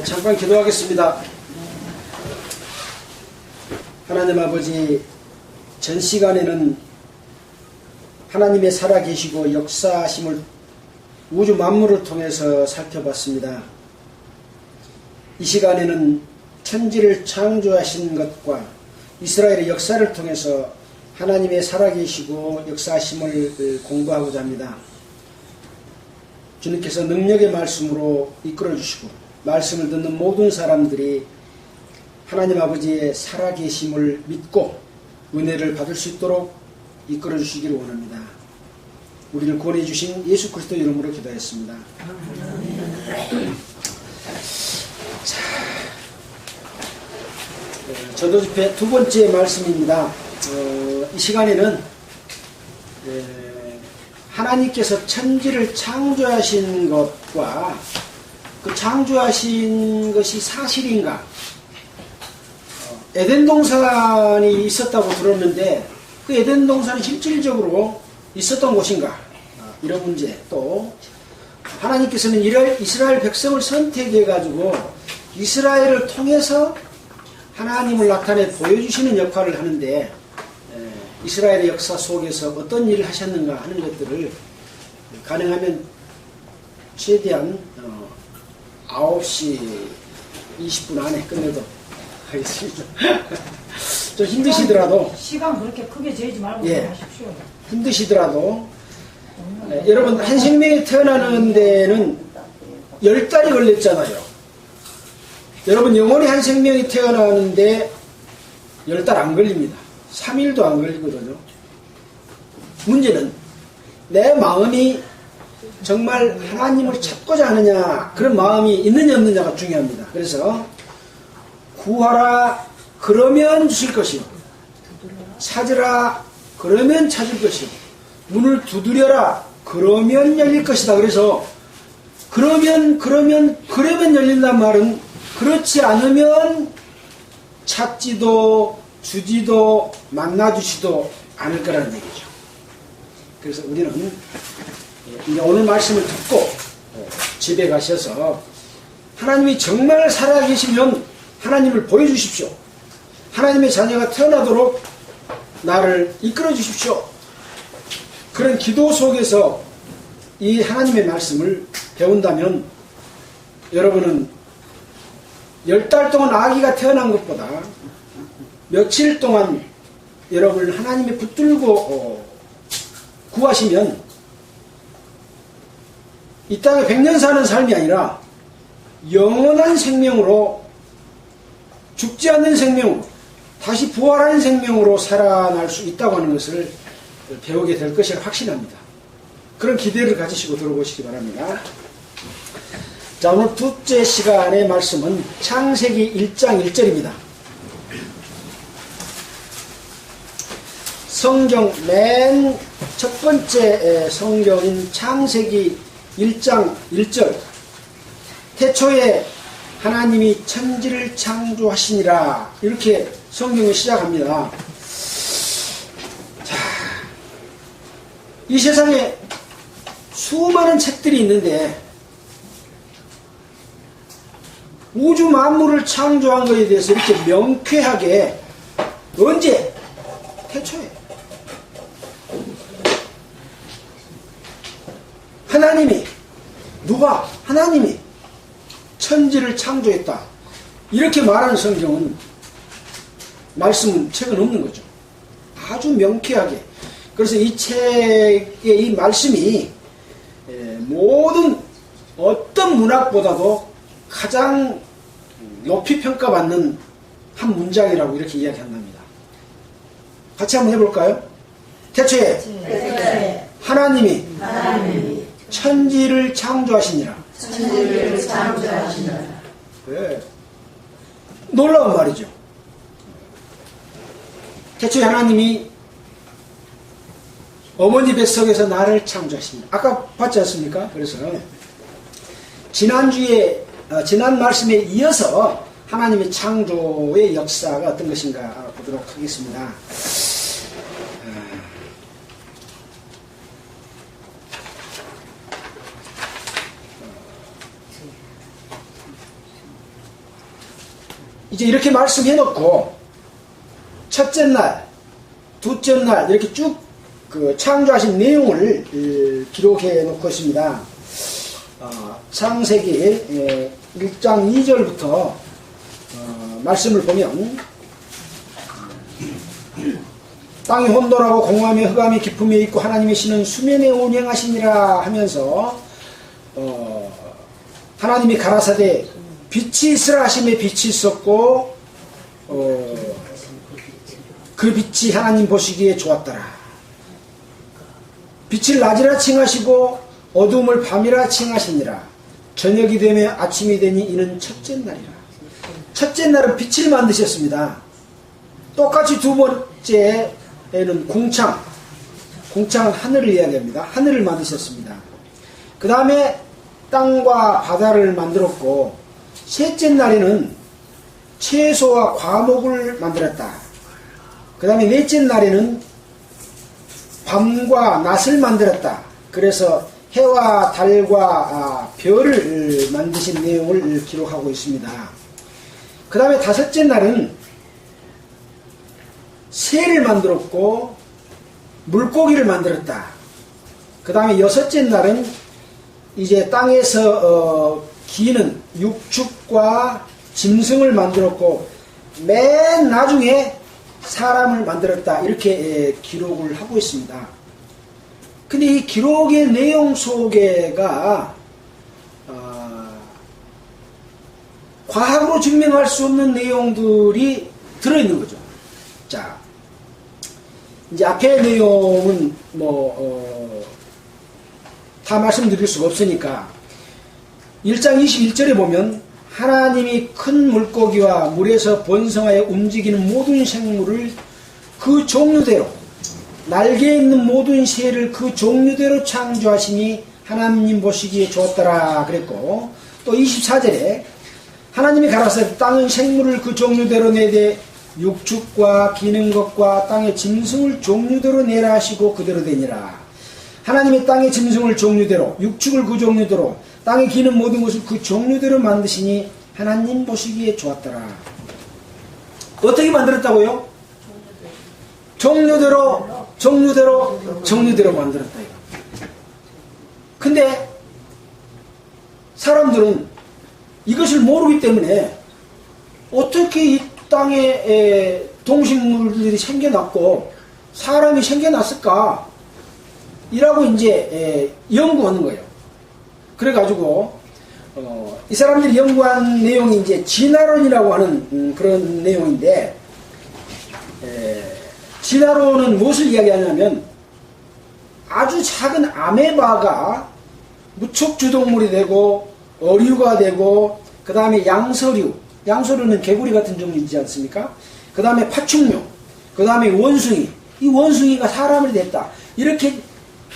잠깐 기도하겠습니다. 하나님 아버지, 전 시간에는 하나님의 살아계시고 역사하심을 우주 만물을 통해서 살펴봤습니다. 이 시간에는 천지를 창조하신 것과 이스라엘의 역사를 통해서 하나님의 살아계시고 역사하심을 공부하고자 합니다. 주님께서 능력의 말씀으로 이끌어주시고 말씀을 듣는 모든 사람들이 하나님 아버지의 살아계심을 믿고 은혜를 받을 수 있도록 이끌어주시기를 원합니다. 우리를 구원해 주신 예수 그리스도 이름으로 기도했습니다. 자, 전도집회 두 번째 말씀입니다. 이 시간에는 하나님께서 천지를 창조하신 것과 그 창조하신 것이 사실인가, 에덴 동산이 있었다고 들었는데 그 에덴 동산이 실질적으로 있었던 곳인가, 이런 문제, 또 하나님께서는 이스라엘 백성을 선택해 가지고 이스라엘을 통해서 하나님을 나타내 보여주시는 역할을 하는데 이스라엘의 역사 속에서 어떤 일을 하셨는가 하는 것들을 가능하면 최대한 9시 20분 안에 끝내도록 하겠습니다. 좀 힘드시더라도 시간 그렇게 크게 재지 말고 하십시오. 힘드시더라도 여러분, 한 생명이 태어나는 데는 10달이 걸렸잖아요. 여러분, 영혼의 한 생명이 태어나는데 10달 안 걸립니다. 3일도 안 걸리거든요. 문제는 내 마음이 정말 하나님을 찾고자 하느냐, 그런 마음이 있느냐 없느냐가 중요합니다. 그래서 구하라 그러면 주실 것이요, 찾으라 그러면 찾을 것이요, 문을 두드려라 그러면 열릴 것이다. 그래서 그러면 열린다는 말은 그렇지 않으면 찾지도 주지도 만나주지도 않을 거라는 얘기죠. 그래서 우리는 이제 오늘 말씀을 듣고 집에 가셔서 하나님이 정말 살아계시면 하나님을 보여주십시오. 하나님의 자녀가 태어나도록 나를 이끌어 주십시오. 그런 기도 속에서 이 하나님의 말씀을 배운다면 여러분은 10달 동안 아기가 태어난 것보다 며칠 동안 여러분을 하나님이 붙들고 구하시면 이 땅에 100년 사는 삶이 아니라 영원한 생명으로, 죽지 않는 생명으로, 다시 부활하는 생명으로 살아날 수 있다고 하는 것을 배우게 될 것이라 확신합니다. 그런 기대를 가지시고 들어보시기 바랍니다. 자, 오늘 둘째 시간의 말씀은 창세기 1장 1절입니다. 성경 맨 첫 번째 성경인 창세기 1장 1절, 태초에 하나님이 천지를 창조하시니라, 이렇게 성경을 시작합니다. 자, 이 세상에 수많은 책들이 있는데 우주 만물을 창조한 것에 대해서 이렇게 명쾌하게, 언제? 태초에 하나님이, 누가? 하나님이 천지를 창조했다, 이렇게 말하는 성경은, 말씀은, 책은 없는 거죠. 아주 명쾌하게. 그래서 이 책의 이 말씀이 모든 어떤 문학보다도 가장 높이 평가받는 한 문장이라고 이렇게 이야기한답니다. 같이 한번 해볼까요? 태초에 하나님이 천지를 창조하시니라. 네. 놀라운 말이죠. 태초에 하나님이 어머니 뱃속에서 나를 창조하십니다. 아까 봤지 않습니까? 그래서 지난 말씀에 이어서 하나님의 창조의 역사가 어떤 것인가 보도록 하겠습니다. 이제 이렇게 말씀해 놓고 첫째 날, 둘째 날 이렇게 쭉 그 창조하신 내용을 기록해 놓고 있습니다. 창세기 1장 2절부터 말씀을 보면 땅이 혼돈하고 공함에 흑암이 깊음에 있고 하나님의 신은 수면에 운행하시니라 하면서 하나님이 가라사대 빛이 있으라 하심에 빛이 있었고 그 빛이 하나님 보시기에 좋았더라. 빛을 낮이라 칭하시고 어둠을 밤이라 칭하시니라. 저녁이 되며 아침이 되니 이는 첫째 날이라. 첫째 날은 빛을 만드셨습니다. 똑같이 두 번째에는 궁창은 하늘을 이야기합니다. 하늘을 만드셨습니다. 그 다음에 땅과 바다를 만들었고 셋째 날에는 채소와 과목을 만들었다. 그 다음에 넷째 날에는 밤과 낮을 만들었다. 그래서 해와 달과 별을 만드신 내용을 기록하고 있습니다. 그 다음에 다섯째 날은 새를 만들었고 물고기를 만들었다. 그 다음에 여섯째 날은 이제 땅에서 기는 육축과 짐승을 만들었고 맨 나중에 사람을 만들었다. 이렇게 기록을 하고 있습니다. 근데 이 기록의 내용 속에가 과학으로 증명할 수 없는 내용들이 들어있는 거죠. 자, 이제 앞에 내용은 다 말씀드릴 수가 없으니까 1장 21절에 보면 하나님이 큰 물고기와 물에서 번성하여 움직이는 모든 생물을 그 종류대로 날개 있는 모든 새를 그 종류대로 창조하시니 하나님 보시기에 좋았더라 그랬고 또 24절에 하나님이 가라사대 땅은 생물을 그 종류대로 내되 육축과 기는 것과 땅의 짐승을 종류대로 내라 하시고 그대로 되니라. 하나님이 땅의 짐승을 종류대로 육축을 그 종류대로 땅에 기는 모든 것을 그 종류대로 만드시니 하나님 보시기에 좋았더라. 어떻게 만들었다고요? 종류대로 만들었다. 근데 사람들은 이것을 모르기 때문에 어떻게 이 땅에 동식물들이 생겨났고 사람이 생겨났을까? 이라고 이제 연구하는 거예요. 그래가지고 이 사람들이 연구한 내용이 이제 진화론이라고 하는 그런 내용인데 진화론은 무엇을 이야기하냐면 아주 작은 아메바가 무척주동물이 되고 어류가 되고 그 다음에 양서류는 개구리 같은 종류이지 않습니까? 그 다음에 파충류, 그 다음에 원숭이, 이 원숭이가 사람이 됐다. 이렇게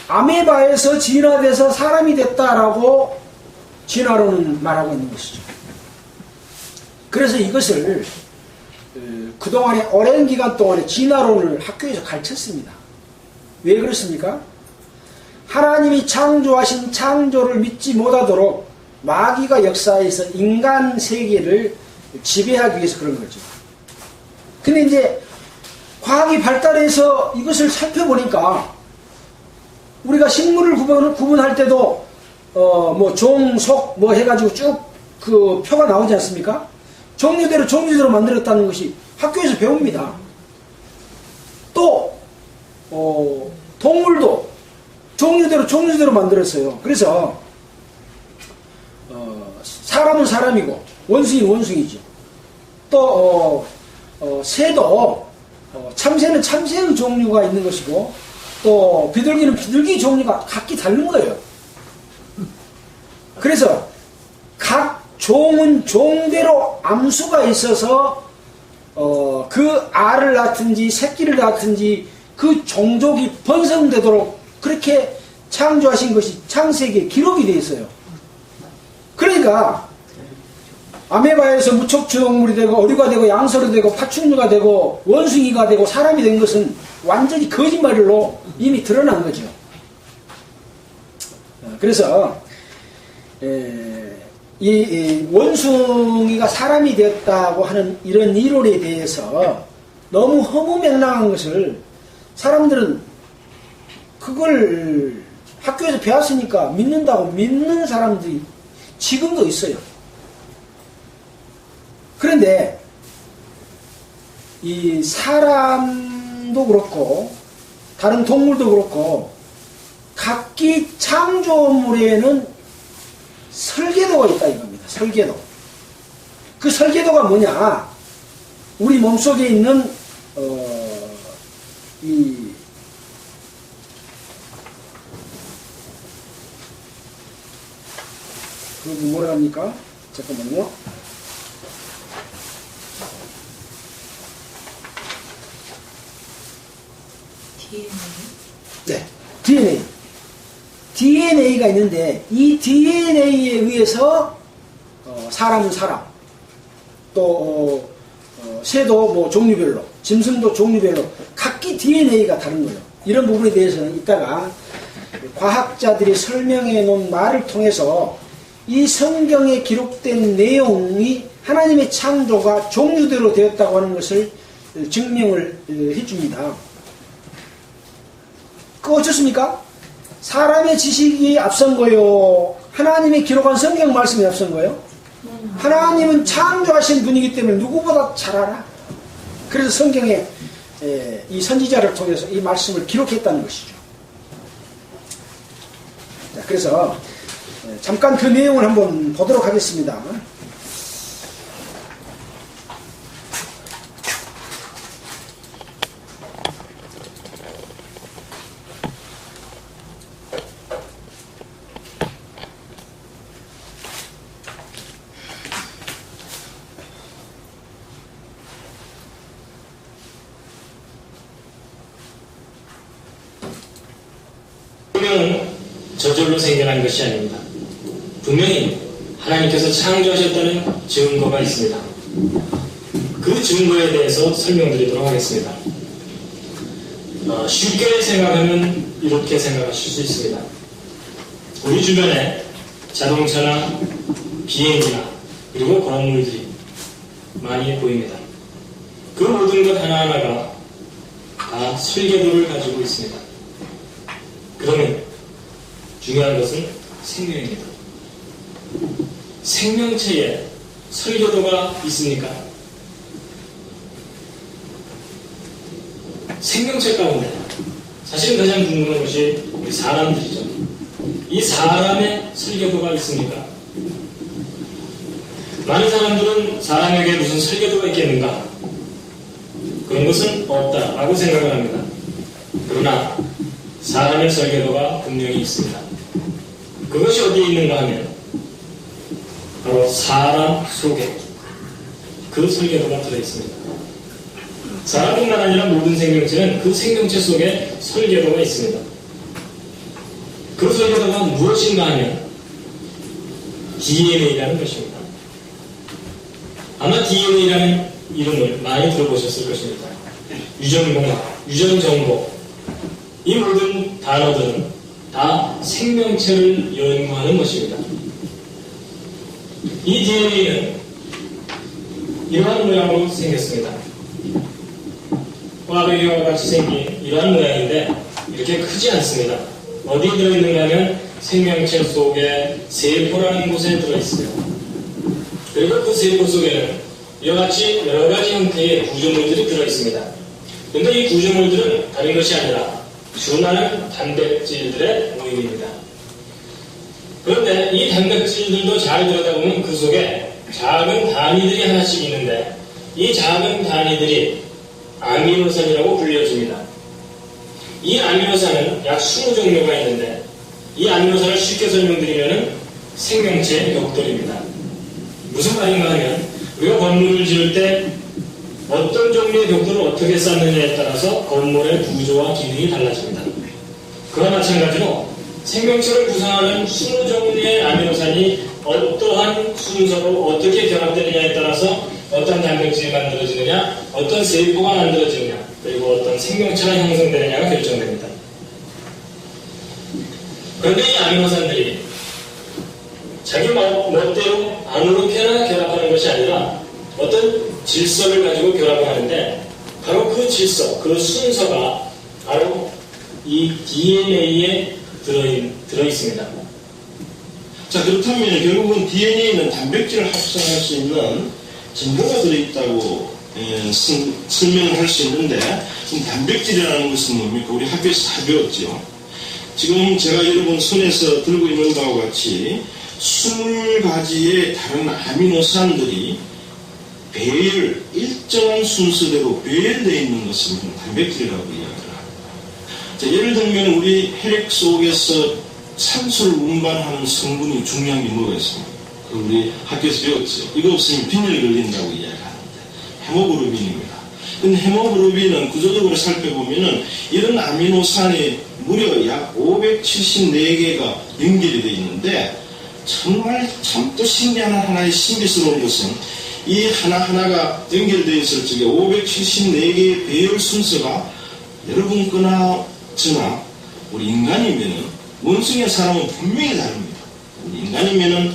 아메바에서 진화돼서 사람이 됐다라고 진화론은 말하고 있는 것이죠. 그래서 이것을 그동안에 오랜 기간 동안에 진화론을 학교에서 가르쳤습니다. 왜 그렇습니까? 하나님이 창조하신 창조를 믿지 못하도록 마귀가 역사에서 인간 세계를 지배하기 위해서 그런 거죠. 근데 이제 과학이 발달해서 이것을 살펴보니까 우리가 식물을 구분할 때도 종, 속 해가지고 쭉 그 표가 나오지 않습니까? 종류대로 만들었다는 것이 학교에서 배웁니다. 또 동물도 종류대로 만들었어요. 그래서 사람은 사람이고 원숭이는 원숭이죠. 또 새도 참새는 참새의 종류가 있는 것이고 또 비둘기는 비둘기 종류가 각기 다른 거예요. 그래서 각 종은 종대로 암수가 있어서 그 알을 낳든지 새끼를 낳든지 그 종족이 번성되도록 그렇게 창조하신 것이 창세기에 기록이 되어 있어요. 그러니까 아메바에서 무척주동물이 되고 어류가 되고 양서류 되고 파충류가 되고 원숭이가 되고 사람이 된 것은 완전히 거짓말로 이미 드러난 거죠. 그래서 이 원숭이가 사람이 되었다고 하는 이런 이론에 대해서 너무 허무맹랑한 것을 사람들은 그걸 학교에서 배웠으니까 믿는다고 믿는 사람들이 지금도 있어요. 그런데 이 사람도 그렇고 다른 동물도 그렇고 각기 창조물에는 설계도가 있다 이겁니다. 설계도. 그 설계도가 뭐냐? 우리 몸속에 있는 그 뭐라 합니까? 잠깐만요. 네, DNA. DNA가 있는데 이 DNA에 의해서 사람은 사람, 또 새도 뭐 종류별로, 짐승도 종류별로 각기 DNA가 다른 거예요. 이런 부분에 대해서는 이따가 과학자들이 설명해 놓은 말을 통해서 이 성경에 기록된 내용이 하나님의 창조가 종류대로 되었다고 하는 것을 증명을 해줍니다. 그 어떻습니까? 사람의 지식이 앞선 거요? 하나님의 기록한 성경 말씀이 앞선 거요? 하나님은 창조하신 분이기 때문에 누구보다 잘 알아. 그래서 성경에 이 선지자를 통해서 이 말씀을 기록했다는 것이죠. 자, 그래서 잠깐 그 내용을 한번 보도록 하겠습니다. 생명은 저절로 생겨난 것이 아닙니다. 분명히 하나님께서 창조하셨다는 증거가 있습니다. 그 증거에 대해서 설명드리도록 하겠습니다. 쉽게 생각하면 이렇게 생각하실 수 있습니다. 우리 주변에 자동차나 비행기나 그리고 건물들이 많이 보입니다. 그 모든 것 하나하나가 다 설계도를 가지고 있습니다. 그러면 중요한 것은 생명입니다. 생명체에 설계도가 있습니까? 생명체 가운데 사실은 가장 궁금한 것이 우리 사람들이죠. 이 사람의 설계도가 있습니까? 많은 사람들은 사람에게 무슨 설계도가 있겠는가? 그런 것은 없다라고 생각을 합니다. 그러나 사람의 설계도가 분명히 있습니다. 그것이 어디에 있는가 하면 바로 사람 속에 그 설계도가 들어있습니다. 사람뿐만 아니라 모든 생명체는 그 생명체 속에 설계도가 있습니다. 그 설계도가 무엇인가 하면 DNA라는 것입니다. 아마 DNA라는 이름을 많이 들어보셨을 것입니다. 유전공학, 유전정보, 이 모든 단어들은 다 생명체를 연구하는 것입니다. 이 DNA는 이러한 모양으로 생겼습니다. 꽈배기와 같이 생긴 이러한 모양인데 이렇게 크지 않습니다. 어디에 들어있는가 하면 생명체 속에 세포라는 곳에 들어있어요. 그리고 그 세포 속에는 이와 같이 여러 가지 형태의 구조물들이 들어있습니다. 그런데 이 구조물들은 다른 것이 아니라 수많은 단백질들의 모임입니다. 그런데 이 단백질들도 잘 들여다보면 그 속에 작은 단위들이 하나씩 있는데 이 작은 단위들이 아미노산이라고 불려집니다. 이 아미노산은 약 20종류가 있는데 이 아미노산을 쉽게 설명드리면 생명체의 벽돌입니다. 무슨 말인가 하면 우리가 건물을 지을 때 어떤 종류의 벽돌을 어떻게 쌓느냐에 따라서 건물의 구조와 기능이 달라집니다. 그와 마찬가지로 생명체를 구성하는 20종류의 아미노산이 어떠한 순서로 어떻게 결합되느냐에 따라서 어떤 단백질이 만들어지느냐, 어떤 세포가 만들어지느냐, 그리고 어떤 생명체가 형성되느냐가 결정됩니다. 그런데 이 아미노산들이 자기 멋대로 아무렇게나 결합하는 것이 아니라 어떤 질서를 가지고 결합을 하는데 바로 그 질서, 그 순서가 바로 이 DNA에 들어있습니다. 자, 그렇다면 결국은 DNA는 단백질을 합성할 수 있는 전부가 들어있다고 설명을 할 수 있는데, 단백질이라는 것은 뭡니까? 우리 학교에서 다 배웠죠. 지금 제가 여러분 손에서 들고 있는 바와 같이 20가지의 다른 아미노산들이 배열, 일정한 순서대로 배열되어 있는 것을 단백질이라고 이야기를 합니다. 자, 예를 들면 우리 혈액 속에서 산소를 운반하는 성분이 중요한 게 뭐가 있습니까? 우리 학교에서 배웠죠. 이거 없으면 빈혈이 걸린다고 이야기하는데 헤모글로빈입니다. 근데 헤모글로빈은 구조적으로 살펴보면은 이런 아미노산이 무려 약 574개가 연결이 되어 있는데 정말 참 또 신기한 하나의 신비스러운 것은 이 하나하나가 연결되어 있을 적에 574개의 배열 순서가 여러분 거나 저나 우리 인간이면은 원숭이의 사람은 분명히 다릅니다. 우리 인간이면은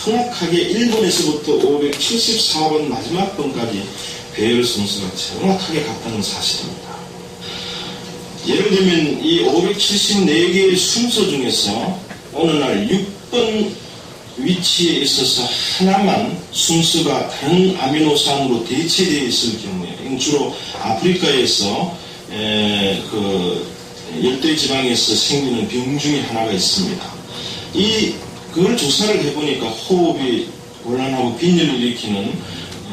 정확하게 1번에서부터 574번 마지막 번까지 배열 순서가 정확하게 같다는 사실입니다. 예를 들면 이 574개의 순서 중에서 어느 날 6번 위치에 있어서 하나만 순서가 다른 아미노산으로 대체되어 있을 경우에, 이건 주로 아프리카에서 그 열대지방에서 생기는 병 중에 하나가 있습니다. 그걸 조사를 해보니까 호흡이 곤란하고 빈혈을 일으키는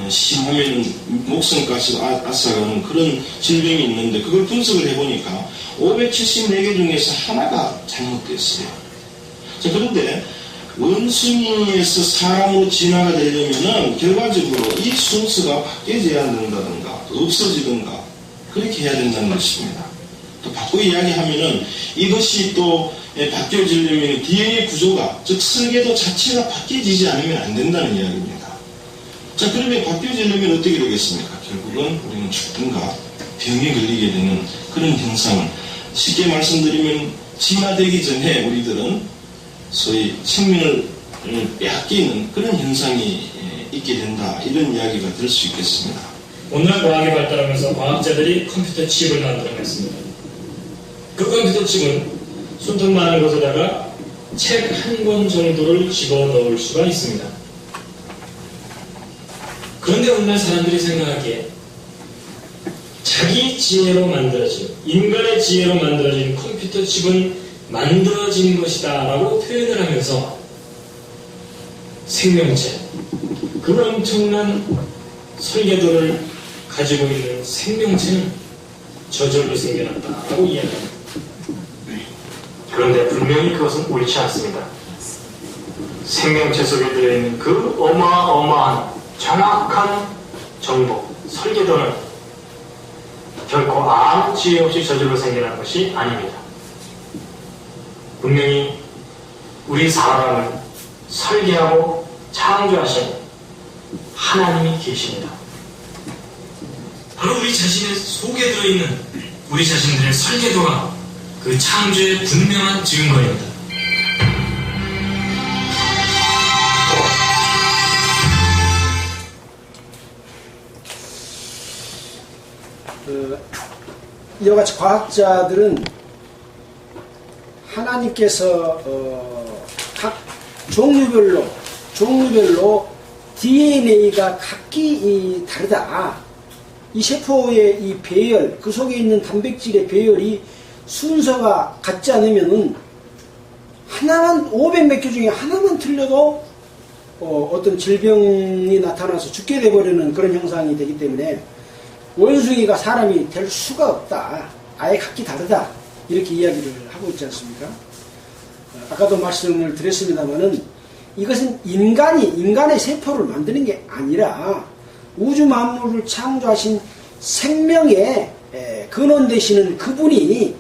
심하면 목성가스 아싸가는 그런 질병이 있는데 그걸 분석을 해보니까 574개 중에서 하나가 잘못됐어요. 자, 그런데 원숭이에서 사람으로 진화가 되려면은 결과적으로 이 순서가 바뀌어져야 된다든가 없어지든가 그렇게 해야 된다는 것입니다. 또 바꾸어 이야기하면은 이것이 또 바뀌어지려면 DNA 구조가, 즉 설계도 자체가 바뀌어지지 않으면 안 된다는 이야기입니다. 자, 그러면 바뀌어지려면 어떻게 되겠습니까? 결국은 우리는 죽든가 병에 걸리게 되는 그런 현상을, 쉽게 말씀드리면 진화되기 전에 우리들은 소위 생명을 빼앗기는 그런 현상이 있게 된다, 이런 이야기가 될 수 있겠습니다. 오늘 과학이 발달하면서 과학자들이 컴퓨터 칩을 만들어냈습니다. 그 컴퓨터 칩은 손톱 많은 곳에다가 책 한 권 정도를 집어넣을 수가 있습니다. 그런데 오늘 사람들이 생각하기에 자기 지혜로 만들어진, 인간의 지혜로 만들어진 컴퓨터 칩은 만들어진 것이다 라고 표현을 하면서 생명체, 그 엄청난 설계도를 가지고 있는 생명체는 저절로 생겨났다라고 이야기합니다. 그런데 분명히 그것은 옳지 않습니다. 생명체 속에 들어있는 그 어마어마한 정확한 정보, 설계도는 결코 아무 지혜 없이 저절로 생겨난 것이 아닙니다. 분명히 우리 사람을 설계하고 창조하신 하나님이 계십니다. 바로 우리 자신의 속에 들어있는 우리 자신들의 설계도가 그 창조의 분명한 증거입니다. 이와 같이 과학자들은 하나님께서 각 종류별로 DNA가 각기 다르다. 이 세포의 이 배열, 그 속에 있는 단백질의 배열이 순서가 같지 않으면은 하나만 500몇 개 중에 하나만 틀려도 어떤 질병이 나타나서 죽게 돼버리는 그런 형상이 되기 때문에 원숭이가 사람이 될 수가 없다. 아예 각기 다르다. 이렇게 이야기를 하고 있지 않습니까? 아까도 말씀을 드렸습니다만은 이것은 인간의 세포를 만드는 게 아니라 우주 만물을 창조하신 생명의 근원 되시는 그분이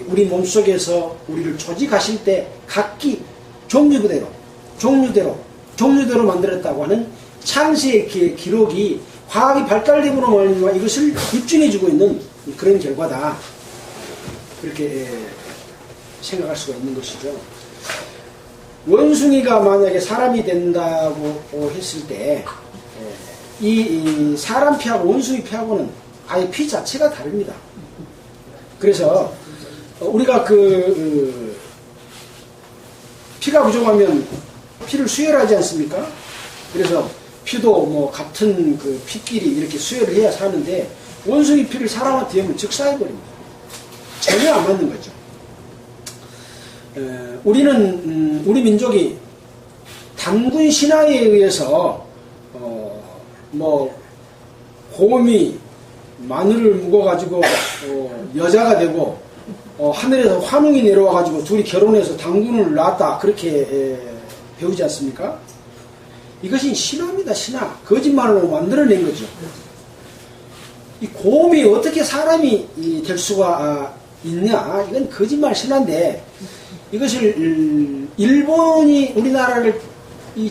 우리 몸속에서 우리를 조직하실 때 각기 종류대로 만들었다고 하는 창세의 기록이 과학이 발달됨으로 말미암아 이것을 입증해주고 있는 그런 결과다. 그렇게 생각할 수가 있는 것이죠. 원숭이가 만약에 사람이 된다고 했을 때, 이 사람 피하고 원숭이 피하고는 아예 피 자체가 다릅니다. 그래서 우리가 피가 부족하면 피를 수혈하지 않습니까? 그래서 피도 뭐 같은 그 피끼리 이렇게 수혈을 해야 사는데, 원숭이 피를 사람한테 하면 즉사해버립니다. 전혀 안 맞는 거죠. 우리 민족이 단군 신화에 의해서 곰이 마늘을 묵어가지고 여자가 되고 하늘에서 환웅이 내려와가지고 둘이 결혼해서 단군을 낳았다, 그렇게 배우지 않습니까? 이것이 신화입니다. 신화. 거짓말로 만들어낸 거죠. 이 곰이 어떻게 사람이 될 수가 있냐? 이건 거짓말 신화인데, 이것을 일본이 우리나라를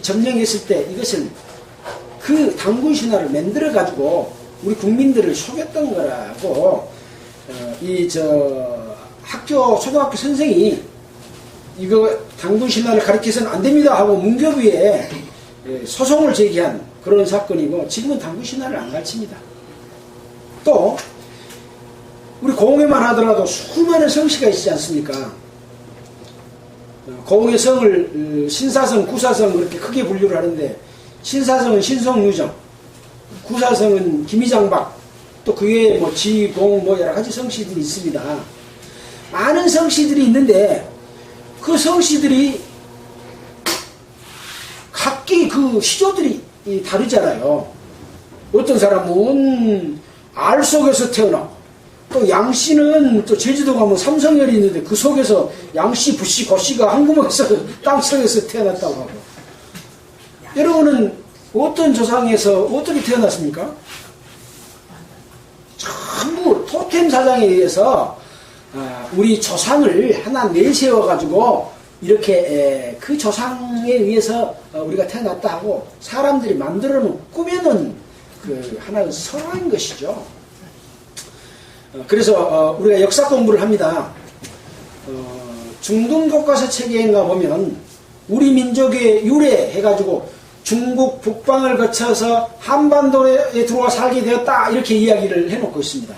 점령했을 때 이것을 그 단군 신화를 만들어 가지고 우리 국민들을 속였던 거라고 학교 초등학교 선생이 이거 단군 신화를 가르쳐서는 안 됩니다 하고 문교부에 소송을 제기한 그런 사건이고, 지금은 단군 신화를 안 가르칩니다. 또 우리 고흥에만 하더라도 수많은 성씨가 있지 않습니까? 고흥의 성을 신사성, 구사성 그렇게 크게 분류를 하는데, 신사성은 신성유정, 구사성은 김희장박, 또 그 외에 뭐 지공 뭐 여러 가지 성씨들이 있습니다. 많은 성씨들이 있는데 그 성씨들이 각기 그 시조들이 다르잖아요. 어떤 사람은 알 속에서 태어나고, 또 양씨는 또 제주도 가면 삼성열이 있는데 그 속에서 양씨, 부씨, 고씨가 한 구멍에서 땅속에서 태어났다고 하고. 여러분은 어떤 조상에서 어떻게 태어났습니까? 전부 토템 사장에 의해서 우리 조상을 하나 내세워가지고 이렇게 그 조상에 의해서 우리가 태어났다 하고 사람들이 만들어놓은 꾸며놓은 그 하나의 설화인 것이죠. 그래서 우리가 역사 공부를 합니다. 중등교과서 책에인가 보면 우리 민족의 유래 해가지고 중국 북방을 거쳐서 한반도에 들어와 살게 되었다, 이렇게 이야기를 해놓고 있습니다.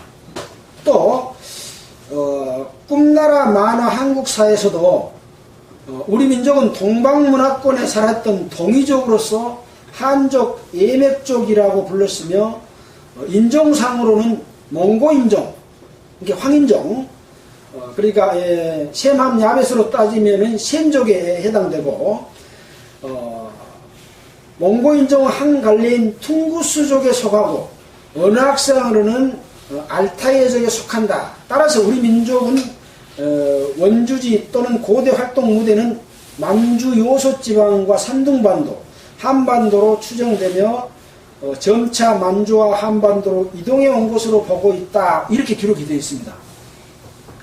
또 꿈나라 만화 한국사에서도 우리 민족은 동방문화권에 살았던 동이족으로서 한족, 예맥족이라고 불렀으며, 인종상으로는 몽고인종, 이게 황인종, 그러니까 셈함 야벳으로 따지면은 셈족에 해당되고, 몽고인종은 한갈래인 퉁구스족에 속하고, 언어학상으로는 알타이족에 속한다. 따라서 우리 민족은 원주지 또는 고대 활동 무대는 만주 요소지방과 산둥반도, 한반도로 추정되며 점차 만주와 한반도로 이동해 온 것으로 보고 있다, 이렇게 기록이 되어 있습니다.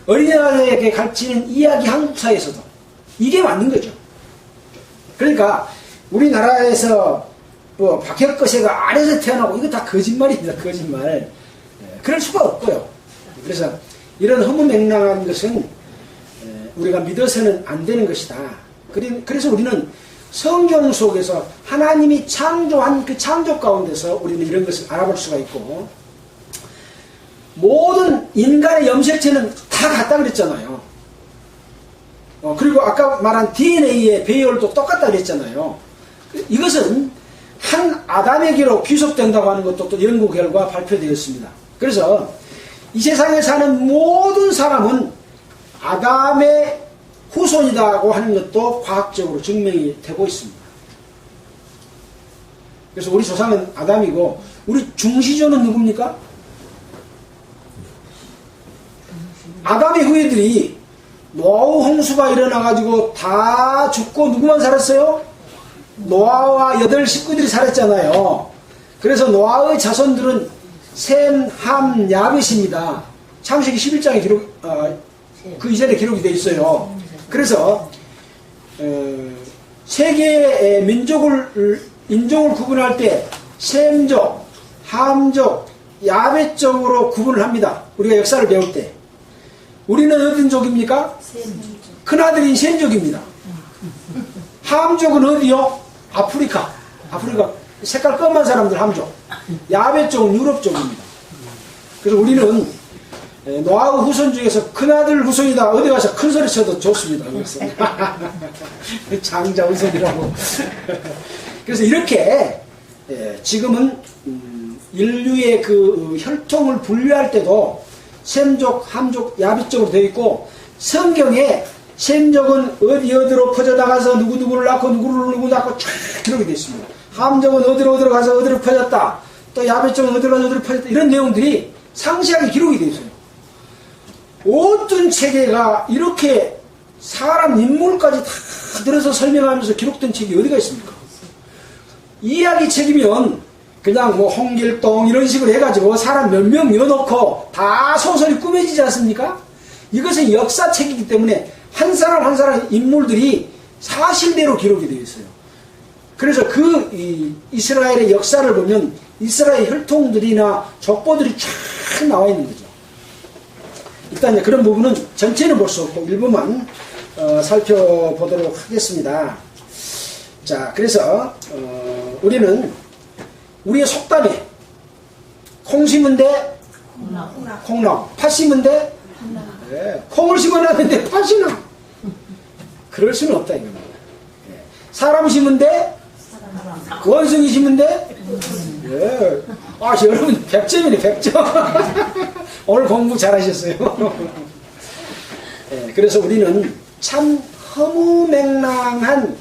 어린아이에게 가르치는 이야기 한국사에서도 이게 맞는 거죠. 그러니까 우리나라에서 뭐 박혁거세가 아래서 태어나고 이거 다 거짓말입니다. 거짓말. 그럴 수가 없고요. 그래서 이런 허무맹랑한 것은 우리가 믿어서는 안 되는 것이다. 그래서 우리는 성경 속에서 하나님이 창조한 그 창조 가운데서 우리는 이런 것을 알아볼 수가 있고, 모든 인간의 염색체는 다 같다 그랬잖아요. 그리고 아까 말한 DNA의 배열도 똑같다 그랬잖아요. 이것은 한 아담에게로 귀속된다고 하는 것도 또 연구 결과 발표되었습니다. 그래서 이 세상에 사는 모든 사람은 아담의 후손이라고 하는 것도 과학적으로 증명이 되고 있습니다. 그래서 우리 조상은 아담이고, 우리 중시조는 누굽니까? 아담의 후예들이 노아우 홍수가 일어나가지고 다 죽고 누구만 살았어요? 노아와 8 식구들이 살았잖아요. 그래서 노아의 자손들은 셈, 함, 야벳입니다. 창세기 11장에 그 이전에 기록이 되어 있어요. 그래서 세계의 인종을 구분할 때 셈족, 함족, 야벳족으로 구분을 합니다. 우리가 역사를 배울 때. 우리는 어떤 족입니까? 큰아들인 셈족입니다. 함족은 어디요? 아프리카. 색깔 검은 사람들 함족. 야베 쪽은 유럽 쪽입니다. 그래서 우리는 노아의 후손 중에서 큰아들 후손이다. 어디 가서 큰 소리 쳐도 좋습니다. 그래서 장자 후손이라고. 그래서 이렇게 지금은 인류의 그 혈통을 분류할 때도 셈족, 함족, 야비족으로 되어 있고, 성경에 셈족은 어디로 퍼져나가서 누구누구를 낳고 누구 낳고 쫙 그렇게 되어 있습니다. 함족은 어디로 가서 어디로 퍼졌다. 또 야비족은 어디로 가서 어디로 퍼졌다. 이런 내용들이 상세하게 기록이 되어 있어요. 어떤 체계가 이렇게 사람 인물까지 다 들어서 설명하면서 기록된 책이 어디가 있습니까? 이야기 책이면 그냥 뭐 홍길동 이런 식으로 해가지고 사람 몇 명 넣어놓고 다 소설이 꾸며지지 않습니까? 이것은 역사책이기 때문에 한 사람 한 사람 인물들이 사실대로 기록이 되어 있어요. 그래서 그 이스라엘의 역사를 보면 이스라엘 혈통들이나 족보들이 쫙 나와 있는 거죠. 일단 이제 그런 부분은 전체는 볼 수 없고 일부만 살펴보도록 하겠습니다. 자, 그래서 우리는 우리의 속담에 콩 심은 데 콩나무, 팥 심은 데 콩을 심어놨는데 팥이 나. 그럴 수는 없다 이겁니다. 사람 심은 데 원숭이 심은 데 아, 여러분 100점이네 100점. 오늘 공부 잘하셨어요. 그래서 우리는 참 허무맹랑한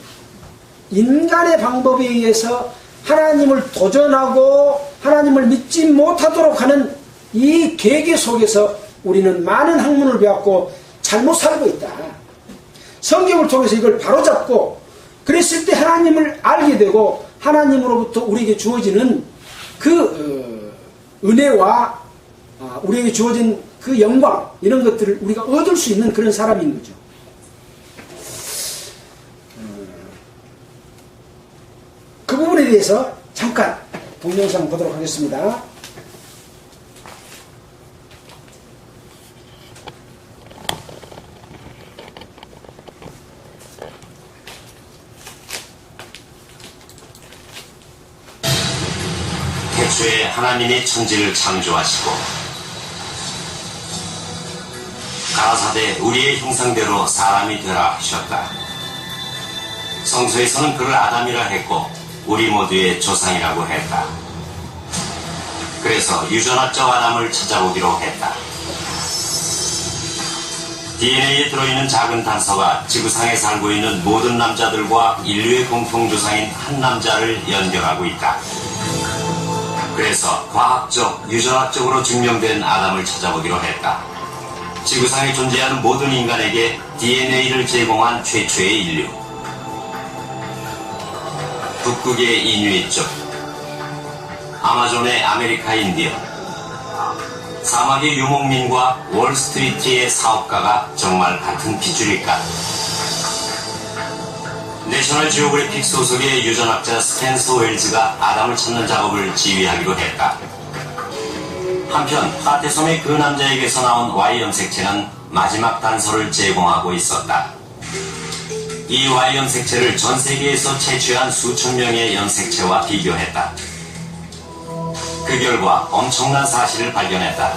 인간의 방법에 의해서 하나님을 도전하고 하나님을 믿지 못하도록 하는 이 계계 속에서 우리는 많은 학문을 배웠고 잘못 살고 있다. 성경을 통해서 이걸 바로잡고 그랬을 때 하나님을 알게 되고 하나님으로부터 우리에게 주어지는 그 은혜와 우리에게 주어진 그 영광 이런 것들을 우리가 얻을 수 있는 그런 사람인 거죠. 그 부분에 대해서 잠깐 동영상 보도록 하겠습니다. 태초에 하나님이 천지를 창조하시고 가라사대 우리의 형상대로 사람이 되라 하셨다. 성서에서는 그를 아담이라 했고 우리 모두의 조상이라고 했다. 그래서 유전학적 아담을 찾아보기로 했다. DNA에 들어있는 작은 단서가 지구상에 살고 있는 모든 남자들과 인류의 공통조상인 한 남자를 연결하고 있다. 그래서 과학적, 유전학적으로 증명된 아담을 찾아보기로 했다. 지구상에 존재하는 모든 인간에게 DNA를 제공한 최초의 인류. 북극의 이누이족, 아마존의 아메리카 인디언, 사막의 유목민과 월스트리트의 사업가가 정말 같은 핏줄일까? 내셔널 지오그래픽 소속의 유전학자 스펜서 웰즈가 아담을 찾는 작업을 지휘하기로 했다. 한편 파테솜의 그 남자에게서 나온 Y 염색체는 마지막 단서를 제공하고 있었다. 이 Y 염색체를 전 세계에서 채취한 수천 명의 염색체와 비교했다. 그 결과 엄청난 사실을 발견했다.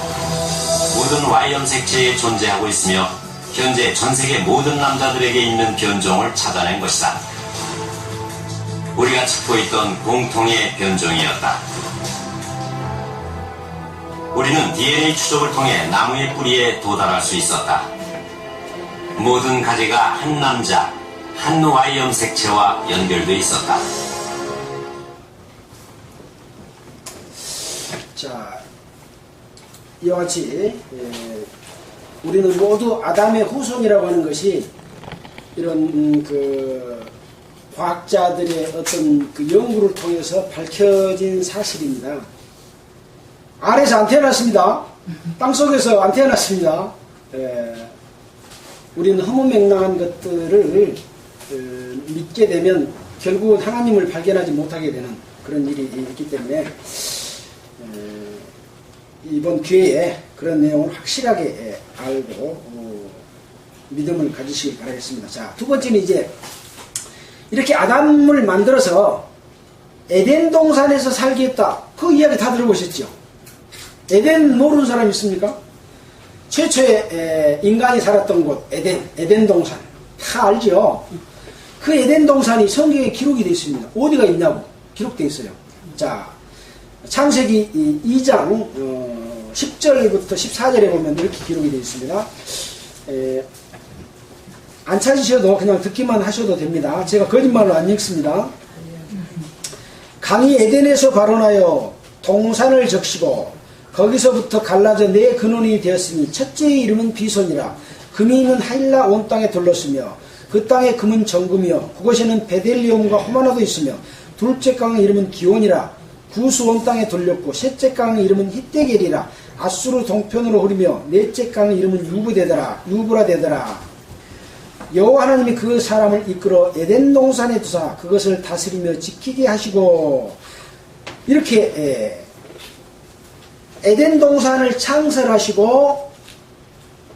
모든 Y 염색체에 존재하고 있으며 현재 전 세계 모든 남자들에게 있는 변종을 찾아낸 것이다. 우리가 찾고 있던 공통의 변종이었다. 우리는 DNA 추적을 통해 나무의 뿌리에 도달할 수 있었다. 모든 가지가 한 남자, 한 Y 염색체와 연결되어 있었다. 자, 이와 같이 우리는 모두 아담의 후손이라고 하는 것이 이런 그 과학자들의 어떤 그 연구를 통해서 밝혀진 사실입니다. 알에서 안 태어났습니다. 땅속에서 안 태어났습니다. 우리는 허무맹랑한 것들을 믿게 되면 결국은 하나님을 발견하지 못하게 되는 그런 일이 있기 때문에 이번 기회에 그런 내용을 확실하게 알고 믿음을 가지시기 바라겠습니다. 자, 두 번째는 이제 이렇게 아담을 만들어서 에덴 동산에서 살게 했다. 그 이야기 다 들어보셨죠? 에덴 모르는 사람 있습니까? 최초의 인간이 살았던 곳 에덴 동산 다 알죠? 그 에덴 동산이 성경에 기록이 되어 있습니다. 어디가 있냐고 기록되어 있어요. 자, 창세기 2장 10절부터 14절에 보면 이렇게 기록이 되어 있습니다. 안 찾으셔도 그냥 듣기만 하셔도 됩니다. 제가 거짓말로 안 읽습니다. 강이 에덴에서 발원하여 동산을 적시고 거기서부터 갈라져 네 근원이 되었으니 첫째의 이름은 비손이라. 금이 있는 하일라 온 땅에 둘렀으며 그 땅의 금은 정금이요 그곳에는 베델리움과 호마나도 있으며 둘째 강의 이름은 기온이라. 구스 온 땅에 돌렸고 셋째 강의 이름은 히데겔이라. 아수르 동편으로 흐르며 넷째 강의 이름은 유브라 되더라. 여호와 하나님이 그 사람을 이끌어 에덴 동산에 두사 그것을 다스리며 지키게 하시고. 이렇게 에덴 동산을 창설하시고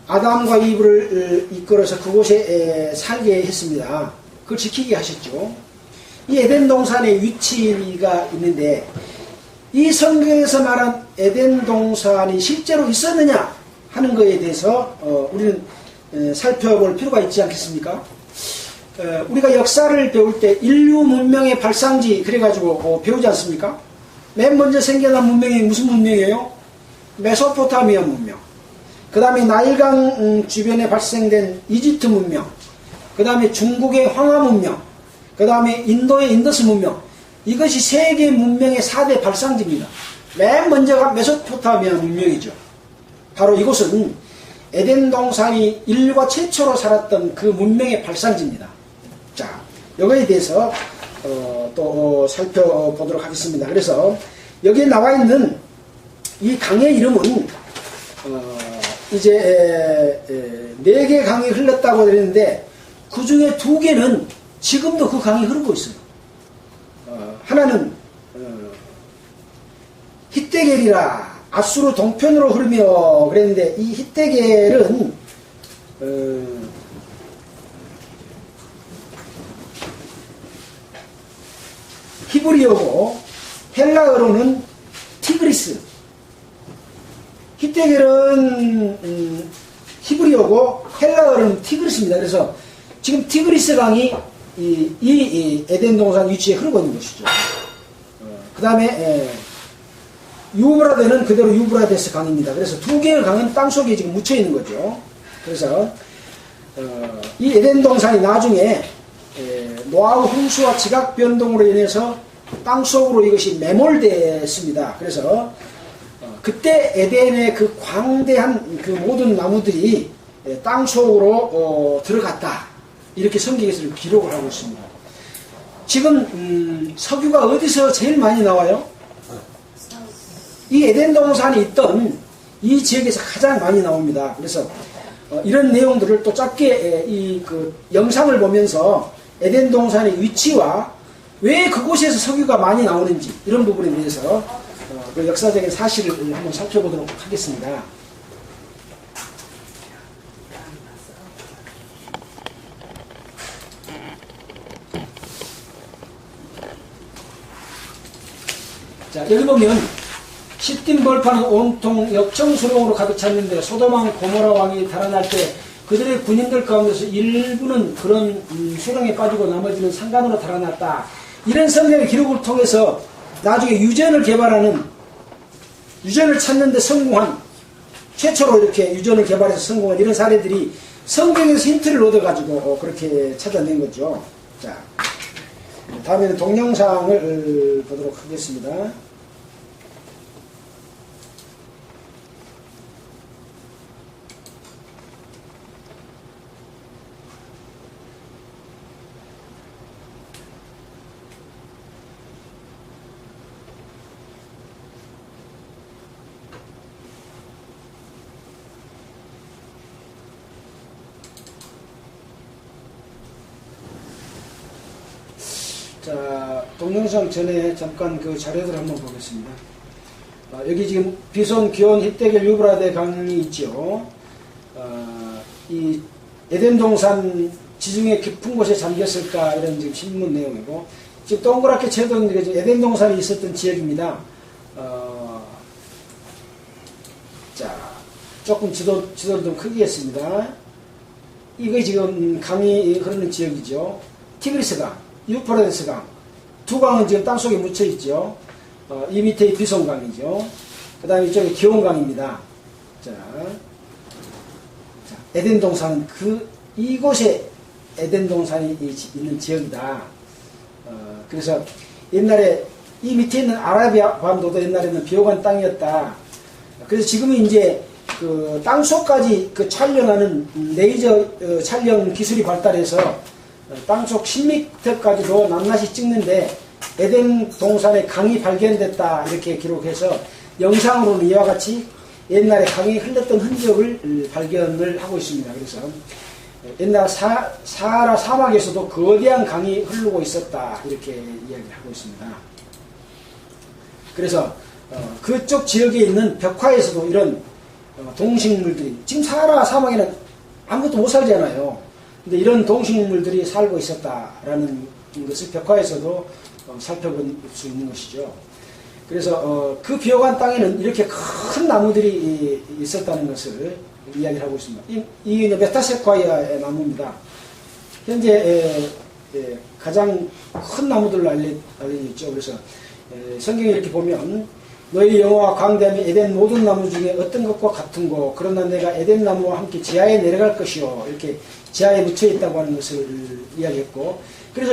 아담과 이브를 이끌어서 그곳에 살게 했습니다. 그걸 지키게 하셨죠. 이 에덴 동산의 위치가 있는데 이 성경에서 말한 에덴 동산이 실제로 있었느냐 하는 것에 대해서 우리는 살펴볼 필요가 있지 않겠습니까? 우리가 역사를 배울 때 인류 문명의 발상지 그래가지고 배우지 않습니까? 맨 먼저 생겨난 문명이 무슨 문명이에요? 메소포타미아 문명. 그 다음에 나일강 주변에 발생된 이집트 문명. 그 다음에 중국의 황하 문명. 그 다음에 인도의 인더스 문명. 이것이 세계 문명의 4대 발상지입니다. 맨 먼저가 메소포타미아 문명이죠. 바로 이곳은 에덴 동산이 인류가 최초로 살았던 그 문명의 발상지입니다. 자, 이거에 대해서 또 살펴보도록 하겠습니다. 그래서 여기에 나와 있는 이 강의 이름은 이제 4개 강이 흘렀다고 그랬는데 그 중에 2개는 지금도 그 강이 흐르고 있어요. 하나는 히데겔이라. 아수르 동편으로 흐르며 그랬는데 이 히데겔은 히브리어고 헬라어로는 티그리스. 히데겔은 히브리어고 헬라어로는 티그리스입니다. 그래서 지금 티그리스 강이 이 에덴 동산 위치에 흐르고 있는 것이죠. 그 다음에 유브라데는 그대로 유브라데스 강입니다. 그래서 2개의 강은 땅속에 지금 묻혀 있는 거죠. 그래서 이 에덴 동산이 나중에 노아의 홍수와 지각 변동으로 인해서 땅속으로 이것이 매몰됐습니다. 그래서 그때 에덴의 그 광대한 그 모든 나무들이 땅속으로 들어갔다. 이렇게 성경에서 기록을 하고 있습니다. 지금 석유가 어디서 제일 많이 나와요? 이 에덴 동산이 있던 이 지역에서 가장 많이 나옵니다. 그래서 이런 내용들을 또 짧게 이 그 영상을 보면서 에덴 동산의 위치와 왜 그곳에서 석유가 많이 나오는지 이런 부분에 대해서 그 역사적인 사실을 한번 살펴보도록 하겠습니다. 자, 여기 보면 시딤 벌판은 온통 역청수령으로 가득 찼는데 소돔왕 고모라 왕이 달아날 때 그들의 군인들 가운데서 일부는 그런 수렁에 빠지고 나머지는 산간으로 달아났다. 이런 성경의 기록을 통해서 나중에 유전을 개발하는, 유전을 찾는 데 성공한, 최초로 이렇게 유전을 개발해서 성공한 이런 사례들이 성경에서 힌트를 얻어가지고 그렇게 찾아낸 거죠. 자, 다음에는 동영상을 보도록 하겠습니다. 자, 동영상 전에 잠깐 그 자료들 한번 보겠습니다. 여기 지금 비손, 기온, 히데겔, 유브라데 강이 있죠. 이 에덴 동산 지중해 깊은 곳에 잠겼을까 이런 지금 신문 내용이고 지금 동그랗게 채도는 에덴 동산이 있었던 지역입니다. 자, 조금 지도를 좀 크게 했습니다. 이게 지금 강이 흐르는 지역이죠. 티그리스강, 유프라테스강 두 강은 지금 땅속에 묻혀 있죠. 이 밑에 비송강이죠. 그 다음에 이쪽에 기온강입니다. 자, 에덴 동산은 이곳에 에덴 동산이 있는 지역이다. 그래서 옛날에 이 밑에 있는 아라비아 반도도 옛날에는 비옥한 땅이었다. 그래서 지금은 이제 그 땅속까지 그 촬영하는 레이저 촬영 기술이 발달해서 땅속 10m까지도 낱낱이 찍는데 에덴 동산에 강이 발견됐다 이렇게 기록해서 영상으로는 이와 같이 옛날에 강이 흘렀던 흔적을 발견을 하고 있습니다. 그래서 옛날 사하라 사막에서도 거대한 강이 흐르고 있었다 이렇게 이야기를 하고 있습니다. 그래서 그쪽 지역에 있는 벽화에서도 이런 동식물들이 지금 사하라 사막에는 아무것도 못 살잖아요. 근데 이런 동식물들이 살고 있었다라는 것을 벽화에서도 살펴볼 수 있는 것이죠. 그래서 그 비옥한 땅에는 이렇게 큰 나무들이 있었다는 것을 이야기를 하고 있습니다. 이 메타세콰이아의 나무입니다. 현재 가장 큰 나무들로 알려져 있죠. 그래서 성경에 이렇게 보면 너희 여호와 광대함이 에덴 모든 나무 중에 어떤 것과 같은 거 그러나 내가 에덴 나무와 함께 지하에 내려갈 것이요 이렇게 지하에 묻혀 있다고 하는 것을 이야기했고 그래서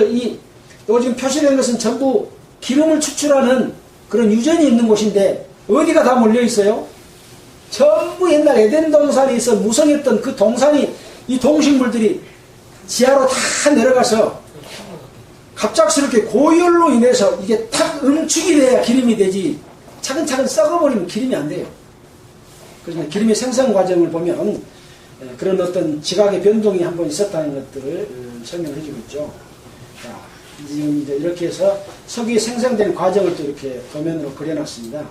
요즘 표시된 것은 전부 기름을 추출하는 그런 유전이 있는 곳인데 어디가 다 몰려 있어요? 전부 옛날 에덴 동산에 있어 무성했던 그 동산이 이 동식물들이 지하로 다 내려가서 갑작스럽게 고열로 인해서 이게 탁 응축이 돼야 기름이 되지 차근차근 썩어버리면 기름이 안 돼요. 그래서 기름의 생성 과정을 보면 그런 어떤 지각의 변동이 한번 있었다는 것들을 설명을 해주고 있죠. 자, 지금 이제 이렇게 해서 석유의 생성된 과정을 또 이렇게 도면으로 그려놨습니다.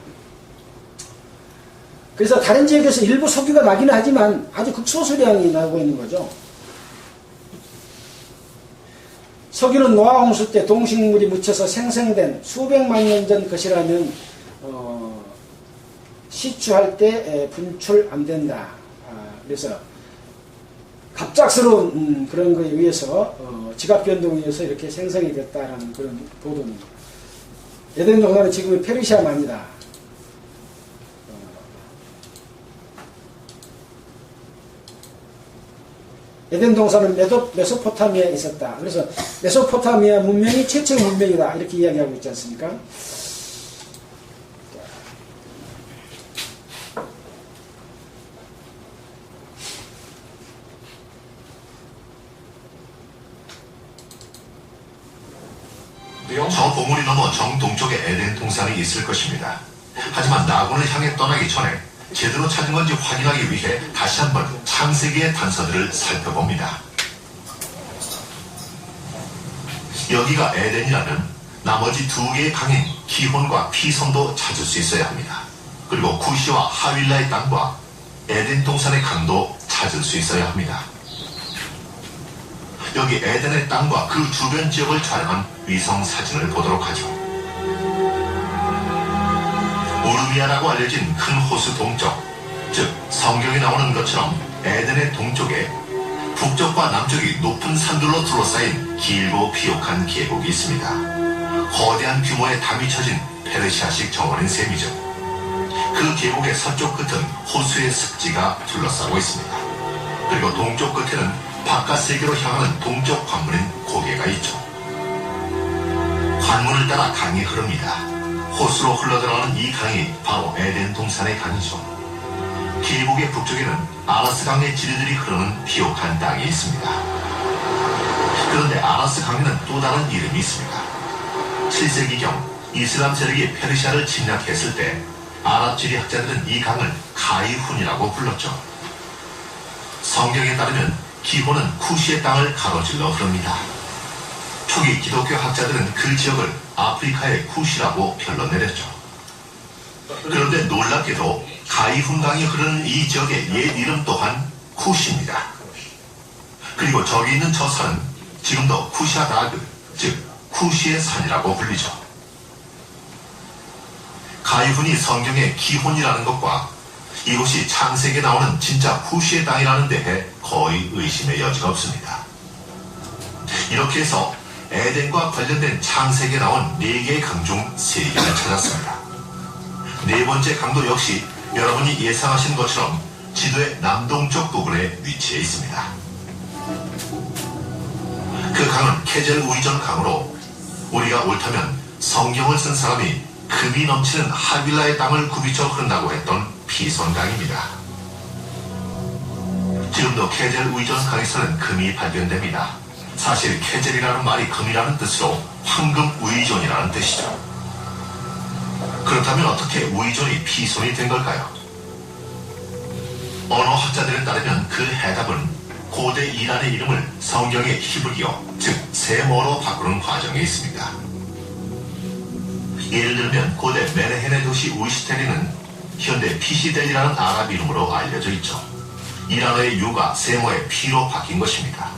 그래서 다른 지역에서 일부 석유가 나기는 하지만 아주 극소수량이 나오고 있는 거죠. 석유는 노아 홍수 때 동식물이 묻혀서 생성된 수백만 년 전 것이라면 시추할 때 분출 안 된다. 그래서 갑작스러운 그런 거에 의해서 지각 변동에 의해서 이렇게 생성이 됐다라는 그런 보도입니다. 에덴 동산은 지금은 페르시아만이다. 에덴 동산은 메소포타미아에 있었다. 그래서 메소포타미아 문명이 최초의 문명이다. 이렇게 이야기하고 있지 않습니까? 저 봉우리 넘어 정동쪽에 에덴 동산이 있을 것입니다. 하지만 나군을 향해 떠나기 전에 제대로 찾은 건지 확인하기 위해 다시 한번 창세기의 단서들을 살펴봅니다. 여기가 에덴이라면 나머지 두 개의 강인 기혼과 피손도 찾을 수 있어야 합니다. 그리고 쿠시와 하윌라의 땅과 에덴 동산의 강도 찾을 수 있어야 합니다. 여기 에덴의 땅과 그 주변 지역을 촬영한 위성 사진을 보도록 하죠. 우르미아라고 알려진 큰 호수 동쪽, 즉 성경에 나오는 것처럼 에덴의 동쪽에 북쪽과 남쪽이 높은 산들로 둘러싸인 길고 비옥한 계곡이 있습니다. 거대한 규모의 담이 쳐진 페르시아식 정원인 셈이죠. 그 계곡의 서쪽 끝은 호수의 습지가 둘러싸고 있습니다. 그리고 동쪽 끝에는 바깥 세계로 향하는 동쪽 관문인 고개가 있죠. 관문을 따라 강이 흐릅니다. 호수로 흘러들어가는 이 강이 바로 에덴 동산의 강이죠. 계곡의 북쪽에는 아라스 강의 지리들이 흐르는 비옥한 땅이 있습니다. 그런데 아라스 강에는 또 다른 이름이 있습니다. 7세기경 이슬람 세력이 페르시아를 침략했을 때 아랍 지리학자들은 이 강을 가이훈이라고 불렀죠. 성경에 따르면 기혼은 쿠시의 땅을 가로질러 흐릅니다. 초기 기독교 학자들은 그 지역을 아프리카의 쿠시라고 별러내렸죠. 그런데 놀랍게도 가이훈 강이 흐르는 이 지역의 옛 이름 또한 쿠시입니다. 그리고 저기 있는 저 산은 지금도 쿠샤다그, 즉 쿠시의 산이라고 불리죠. 가이훈이 성경의 기혼이라는 것과 이곳이 창세기에 나오는 진짜 쿠시의 땅이라는 데에 거의 의심의 여지가 없습니다. 이렇게 해서 에덴과 관련된 창세기에 나온 4개의 강 중 3개를 찾았습니다. 네 번째 강도 역시 여러분이 예상하신 것처럼 지도의 남동쪽 부분에 위치해 있습니다. 그 강은 케젤 우이전 강으로 우리가 옳다면 성경을 쓴 사람이 금이 넘치는 하빌라의 땅을 굽이쳐 흐른다고 했던 피선강입니다. 지금도 케젤 우이전 강에서는 금이 발견됩니다. 사실 케젤이라는 말이 금이라는 뜻으로 황금 우이존이라는 뜻이죠. 그렇다면 어떻게 우이존이 피손이 된 걸까요? 언어학자들에 따르면 그 해답은 고대 이란의 이름을 성경의 히브리어, 즉 세모로 바꾸는 과정에 있습니다. 예를 들면 고대 메네헨의 도시 우이시테리는 현대 피시델이라는 아랍 이름으로 알려져 있죠. 이란어의 유가 세모의 피로 바뀐 것입니다.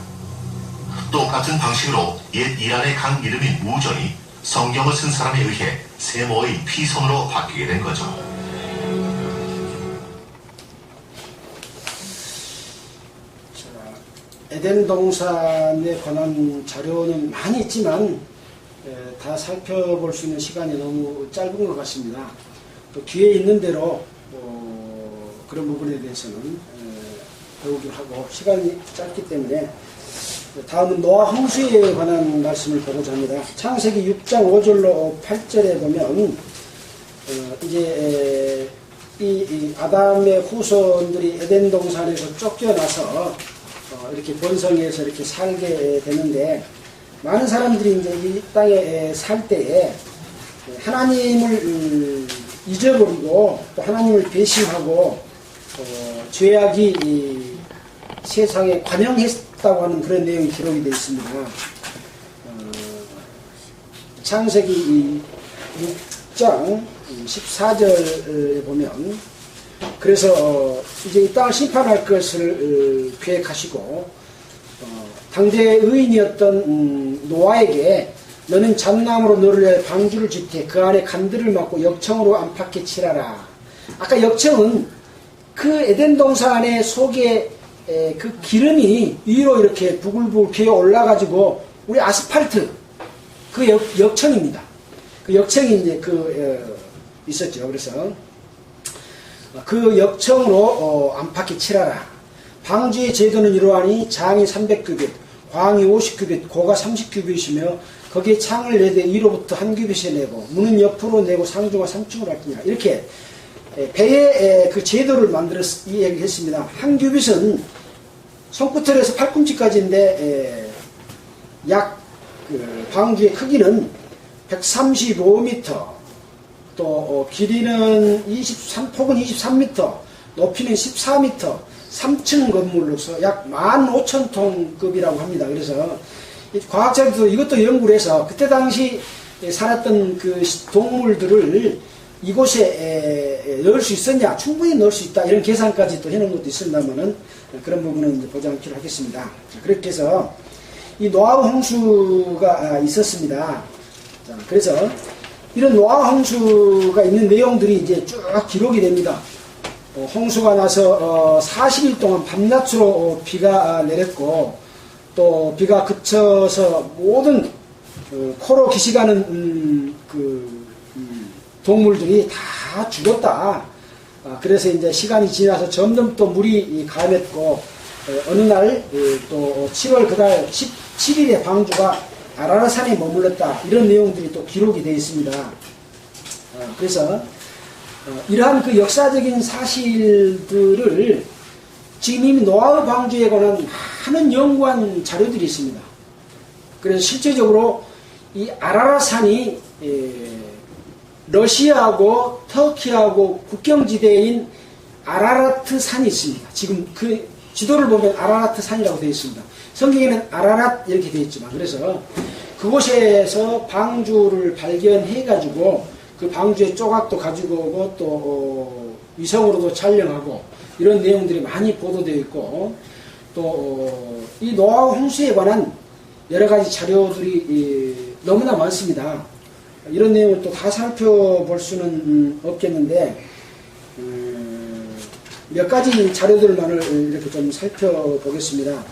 똑같은 방식으로 옛 이란의 강 이름인 우전이 성경을 쓴 사람에 의해 세모의 피손으로 바뀌게 된 거죠. 에덴 동산에 관한 자료는 많이 있지만 다 살펴볼 수 있는 시간이 너무 짧은 것 같습니다. 또 뒤에 있는 대로 그런 부분에 대해서는 배우기로 하고 시간이 짧기 때문에 다음은 노아 홍수에 관한 말씀을 보고자 합니다. 창세기 6장 5절로 8절에 보면 이제 이 아담의 후손들이 에덴 동산에서 쫓겨나서 이렇게 번성해서 이렇게 살게 되는데, 많은 사람들이 이제 이 땅에 살 때에 하나님을 잊어버리고 또 하나님을 배신하고 죄악이 이 세상에 관영했다고 하는 그런 내용이 기록이 되어 있습니다. 창세기 6장 14절에 보면, 그래서 이제 이 땅을 심판할 것을 계획하시고 당대 의인이었던 노아에게 너는 잣나무로 너를 위하여 방주를 짓되 그 안에 간들을 막고 역청으로 안팎에 칠하라. 아까 역청은 그 에덴 동산의 속에 그 기름이 위로 이렇게 부글부글 기어 올라가지고 우리 아스팔트 그 역청입니다. 그 역청이 이제 있었죠. 그래서 그 역청으로 안팎에 칠하라. 방주의 제도는 이러하니 장이 300규빗, 광이 50규빗, 고가 30규빗이며 거기에 창을 내되 위로부터 한 규빗에 내고 문은 옆으로 내고 상중하 3층으로 할지니라. 이렇게 배의 그 제도를 만들어서 이야기했습니다. 한 규빗은 손끝에서 팔꿈치까지인데 약 방주의 크기는 135m, 또 길이는 폭은 23m, 높이는 14m, 3층 건물로서 약 15,000톤급이라고 합니다. 그래서 과학자들도 이것도 연구를 해서 그때 당시 살았던 그 동물들을 이곳에 넣을 수 있었냐, 충분히 넣을 수 있다, 이런 계산까지 또 해놓은 것도 있습니다만은 그런 부분은 이제 보지 않기로 하겠습니다. 그렇게 해서 이 노아 홍수가 있었습니다. 자, 그래서 이런 노아 홍수가 있는 내용들이 이제 쭉 기록이 됩니다. 홍수가 나서 40일 동안 밤낮으로 비가 내렸고, 또 비가 그쳐서 모든 코로 기시가는 동물들이 다 죽었다. 그래서 이제 시간이 지나서 점점 또 물이 감했고, 어느 날 또 7월 그달 17일에 방주가 아라라산에 머물렀다. 이런 내용들이 또 기록이 되어 있습니다. 그래서 이러한 그 역사적인 사실들을 지금 이미 노아의 방주에 관한 많은 연구한 자료들이 있습니다. 그래서 실제적으로 이 아라라산이 러시아하고 터키하고 국경지대인 아라라트 산이 있습니다. 지금 그 지도를 보면 아라라트 산이라고 되어 있습니다. 성경에는 아라랏 이렇게 되어 있지만, 그래서 그곳에서 방주를 발견해가지고 그 방주의 조각도 가지고 오고 또 위성으로도 촬영하고 이런 내용들이 많이 보도되어 있고, 또 이 노아우 홍수에 관한 여러 가지 자료들이 너무나 많습니다. 이런 내용을 또 다 살펴볼 수는 없겠는데 몇 가지 자료들만을 이렇게 좀 살펴보겠습니다.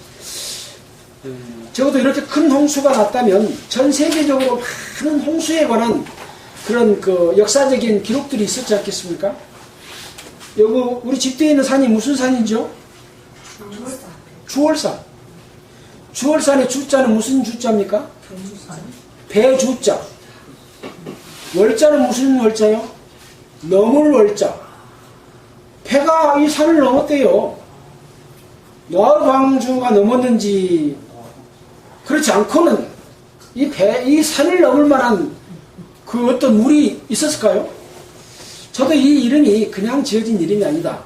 적어도 이렇게 큰 홍수가 났다면 전 세계적으로 많은 홍수에 관한 그런 그 역사적인 기록들이 있었지 않겠습니까? 여기 우리 집뒤에 있는 산이 무슨 산이죠? 주월산. 주월산의 주자는 무슨 주자입니까? 배주자. 월자는 무슨 월자요? 넘을 월자. 배가 이 산을 넘었대요. 노아우 방주가 넘었는지 그렇지 않고는 이 산을 넘을 만한 그 어떤 물이 있었을까요? 저도 이 이름이 그냥 지어진 이름이 아니다.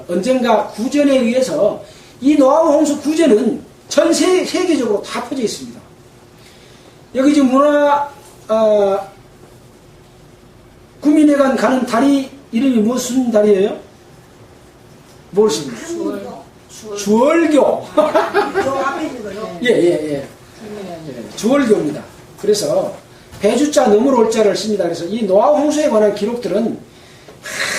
언젠가 구전에 의해서 이 노아우 홍수 구전은 전 세계적으로 다 퍼져 있습니다. 여기 지금 구민회관 가는 다리 이름이 무슨 다리예요? 모르십니까? 주월교. 예. 주월교입니다. 그래서 배주자 넘을 올자를 씁니다. 그래서 이 노아우 홍수에 관한 기록들은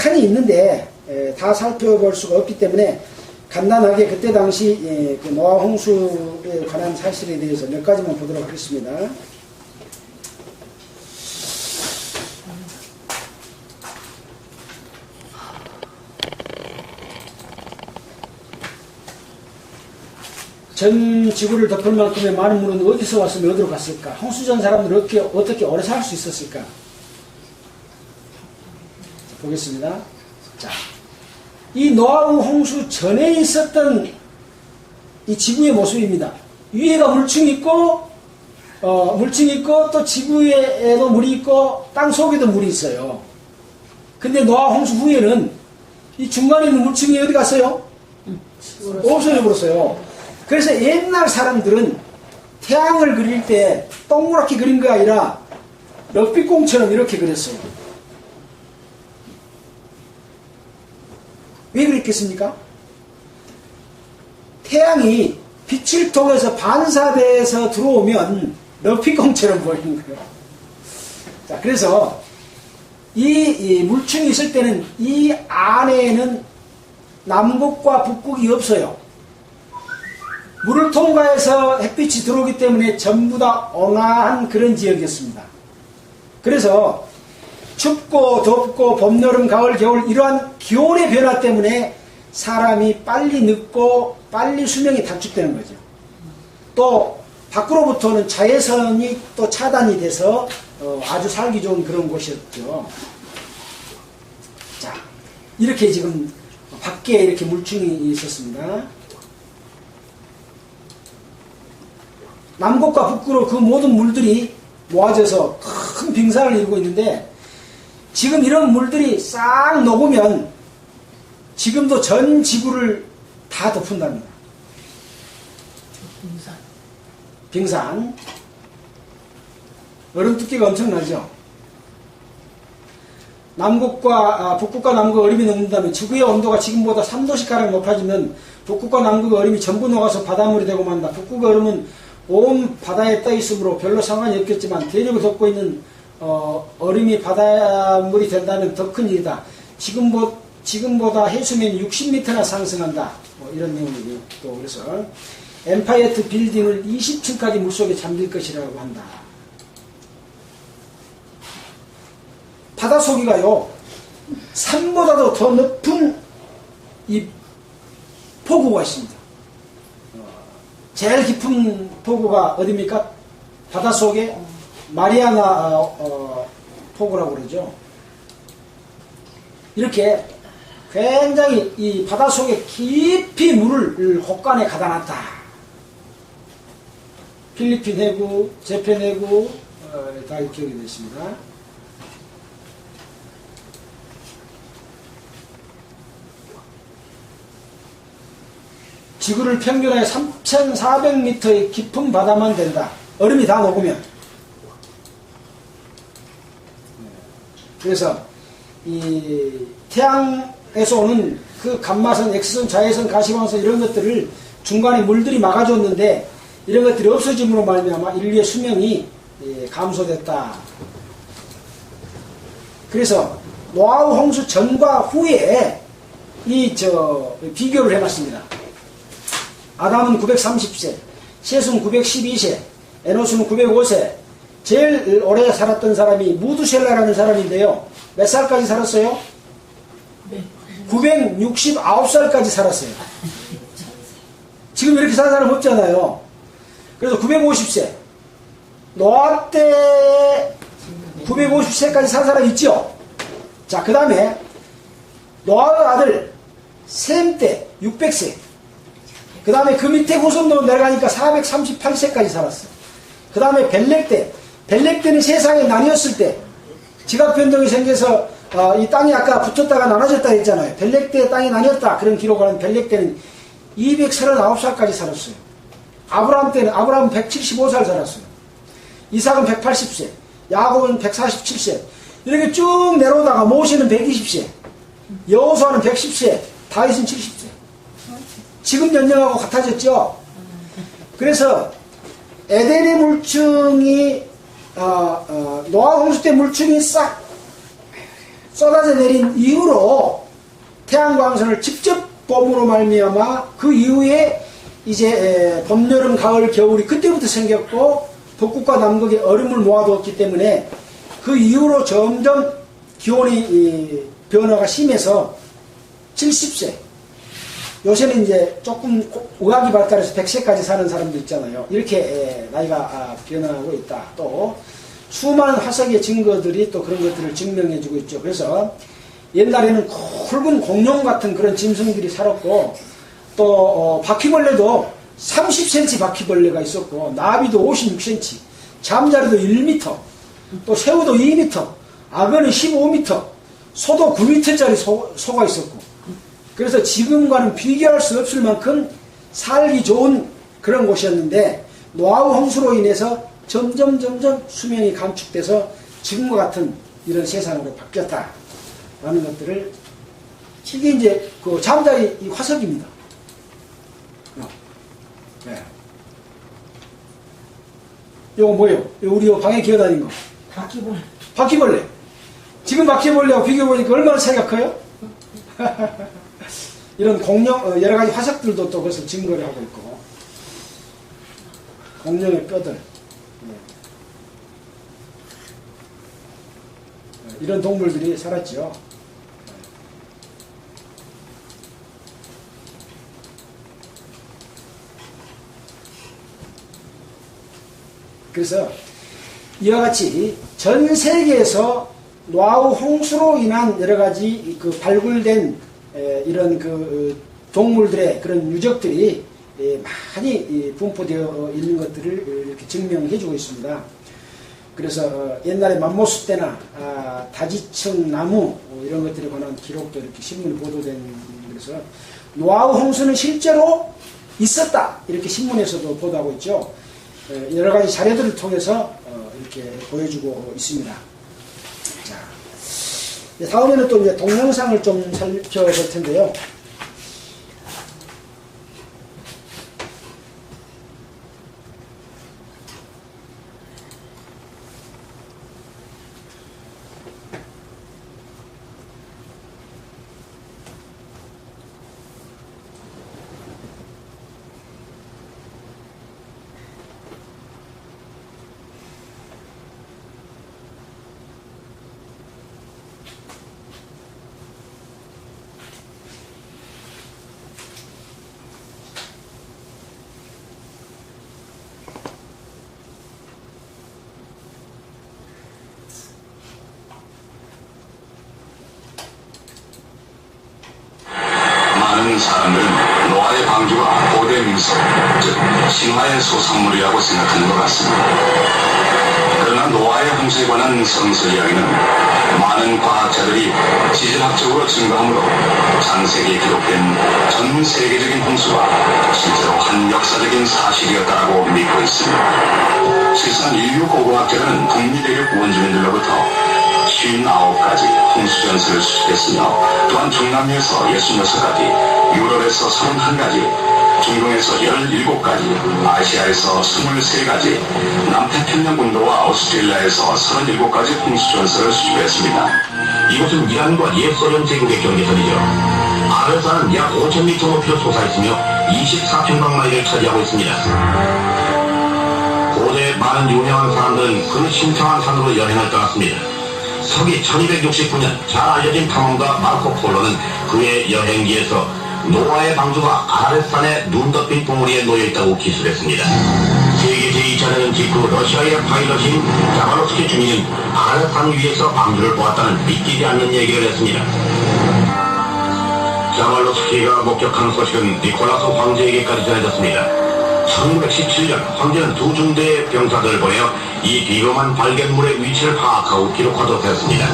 많이 있는데 다 살펴볼 수가 없기 때문에 간단하게 그때 당시 그 노아우 홍수에 관한 사실에 대해서 몇 가지만 보도록 하겠습니다. 전 지구를 덮을 만큼의 많은 물은 어디서 왔으면 어디로 갔을까? 홍수전 사람들은 어떻게 오래 살 수 있었을까? 보겠습니다. 자, 이 노아우 홍수 전에 있었던 이 지구의 모습입니다. 위에가 물층이 있고, 또 지구에도 물이 있고, 땅 속에도 물이 있어요. 근데 노아우 홍수 후에는 이 중간에 있는 물층이 어디 갔어요? 없어져 버렸어요. 그래서 옛날 사람들은 태양을 그릴 때 동그랗게 그린 게 아니라 럭비공처럼 이렇게 그렸어요. 왜 그랬겠습니까? 태양이 빛을 통해서 반사돼서 들어오면 럭비공처럼 보이는 거예요. 자, 그래서 이 물층이 있을 때는 이 안에는 남극과 북극이 없어요. 물을 통과해서 햇빛이 들어오기 때문에 전부 다 온화한 그런 지역이었습니다. 그래서 춥고 덥고 봄, 여름, 가을, 겨울 이러한 기온의 변화 때문에 사람이 빨리 늙고 빨리 수명이 단축되는 거죠. 또 밖으로부터는 자외선이 또 차단이 돼서 아주 살기 좋은 그런 곳이었죠. 자, 이렇게 지금 밖에 이렇게 물층이 있었습니다. 남극과 북극으로 그 모든 물들이 모아져서 큰 빙산을 이루고 있는데 지금 이런 물들이 싹 녹으면 지금도 전 지구를 다 덮은답니다. 빙산. 얼음 두께가 엄청나죠. 북극과 남극 얼음이 녹는다면 지구의 온도가 지금보다 3도씩가량 높아지면 북극과 남극 얼음이 전부 녹아서 바닷물이 되고 만다. 북극 얼음은 온 바다에 떠 있으므로 별로 상관이 없겠지만 대륙을 덮고 있는 얼음이 바닷물이 된다면 더 큰 일이다. 지금보다 해수면이 60m나 상승한다. 이런 내용이고 또 그래서 엠파이어트 빌딩을 20층까지 물속에 잠길 것이라고 한다. 바닷속이가요 산보다도 더 높은 이 폭우가 있습니다. 제일 깊은 폭우가 어디입니까? 바닷속에 마리아나 폭우라고 그러죠. 이렇게 굉장히 이 바닷속에 깊이 물을 혹간에 가다 놨다. 필리핀 해구, 재팬 해구 다 기억이 됐습니다. 지구를 평균하여 3,400m의 깊은 바다만 된다. 얼음이 다 녹으면. 그래서 이 에서 오는 그 감마선, X선, 자외선, 가시광선 이런 것들을 중간에 물들이 막아줬는데 이런 것들이 없어짐으로 말미암아 인류의 수명이 감소됐다. 그래서 노아우 홍수 전과 후에 비교를 해봤습니다. 아담은 930세, 셋은 912세, 에노스는 905세. 제일 오래 살았던 사람이 무두셀라라는 사람인데요. 몇 살까지 살았어요? 969살까지 살았어요. 지금 이렇게 사는 사람 없잖아요. 그래서 950세. 노아 때 950세까지 산 사람 있죠? 자, 그 다음에 노아의 아들 셈 때 600세. 그 다음에 그 밑에 후손도 내려가니까 438세까지 살았어요. 그 다음에 벨렉 때. 벨렉 때는 세상에 나뉘었을 때 지각 변동이 생겨서 이 땅이 아까 붙었다가 나눠졌다 했잖아요. 벨렉 때 땅이 나뉘었다. 그런 기록을 하는 벨렉 때는 239살까지 살았어요. 아브라함은 175살 살았어요. 이삭은 180세, 야곱은 147세. 이렇게 쭉 내려오다가 모세는 120세, 여호수아는 110세, 다윗은 70세. 지금 연령하고 같아졌죠. 그래서 에덴의 물충이 노아 홍수 때 물충이 싹 쏟아져 내린 이후로 태양광선을 직접 봄으로 말미암아 그 이후에 이제 봄, 여름, 가을, 겨울이 그때부터 생겼고 북극과 남극에 얼음을 모아두었기 때문에 그 이후로 점점 기온이 변화가 심해서 70세, 요새는 이제 조금 의학이 발달해서 100세까지 사는 사람도 있잖아요. 이렇게 나이가 변화하고 있다. 또 수많은 화석의 증거들이 또 그런 것들을 증명해주고 있죠. 그래서 옛날에는 굵은 공룡 같은 그런 짐승들이 살았고 또 바퀴벌레도 30cm 바퀴벌레가 있었고 나비도 56cm, 잠자리도 1m, 또 새우도 2m, 악어는 15m, 소도 9m짜리 소가 있었고, 그래서 지금과는 비교할 수 없을 만큼 살기 좋은 그런 곳이었는데 노아우 홍수로 인해서 점점 수명이 감축돼서 지금과 같은 이런 세상으로 바뀌었다라는 것들을, 이게 이제 그 잠자리 이 화석입니다. 네. 이거 뭐예요? 우리 방에 기어다니는 거. 바퀴벌레. 바퀴벌레. 지금 바퀴벌레하고 비교해보니까 얼마나 차이가 커요? 이런 공룡, 여러 가지 화석들도 또 그것을 증거를 하고 있고. 공룡의 뼈들. 이런 동물들이 살았죠. 그래서 이와 같이 전 세계에서 노아우 홍수로 인한 여러 가지 그 발굴된 이런 그 동물들의 그런 유적들이 많이 분포되어 있는 것들을 이렇게 증명해주고 있습니다. 그래서 옛날에 맘모스 때나 다지층 나무 이런 것들에 관한 기록도 이렇게 신문에 보도된, 그래서 노아우 홍수는 실제로 있었다 이렇게 신문에서도 보도하고 있죠. 여러 가지 자료들을 통해서 이렇게 보여주고 있습니다. 자, 다음에는 또 이제 동영상을 좀 살펴볼 텐데요. 많은 사람들은 노아의 방주가 고대 민속, 즉 신화의 소산물이라고 생각하는 것 같습니다. 그러나 노아의 홍수에 관한 성서 이야기는 많은 과학자들이 지질학적으로 증거함으로 창세기에 기록된 전 세계적인 홍수가 실제로 한 역사적인 사실이었다고 믿고 있습니다. 실상 인류 고고학자들은 북미 대륙 원주민들로부터 59가지 풍수전설을 수집했으며 또한 중남미에서 66가지, 유럽에서 31가지, 중동에서 17가지, 아시아에서 23가지, 남태평양군도와 오스트레일리아에서 37가지 풍수전설을 수집했습니다. 이곳은 이란과 옛 소련 제국의 경계선이죠. 아르산은 약 5,000m 높이로 솟아있으며 24평방마일을 차지하고 있습니다. 고대 많은 유명한 사람들은 그 신성한 산으로 여행을 떠났습니다. 서기 1269년 잘 알려진 탐험가 마르코 폴로는 그의 여행기에서 노아의 방주가 아라렛산의 눈 덮인 봉우리에 놓여있다고 기술했습니다. 세계 제2차 대전 직후 러시아의 파일럿인 자발로스키 중위는 아라렛산 위에서 방주를 보았다는 믿기지 않는 얘기를 했습니다. 자발로스키가 목격한 소식은 니콜라스 황제에게까지 전해졌습니다. 1917년 황제는 두 중대의 병사들을 보내어 이 비범한 발견물의 위치를 파악하고 기록하도록 했습니다.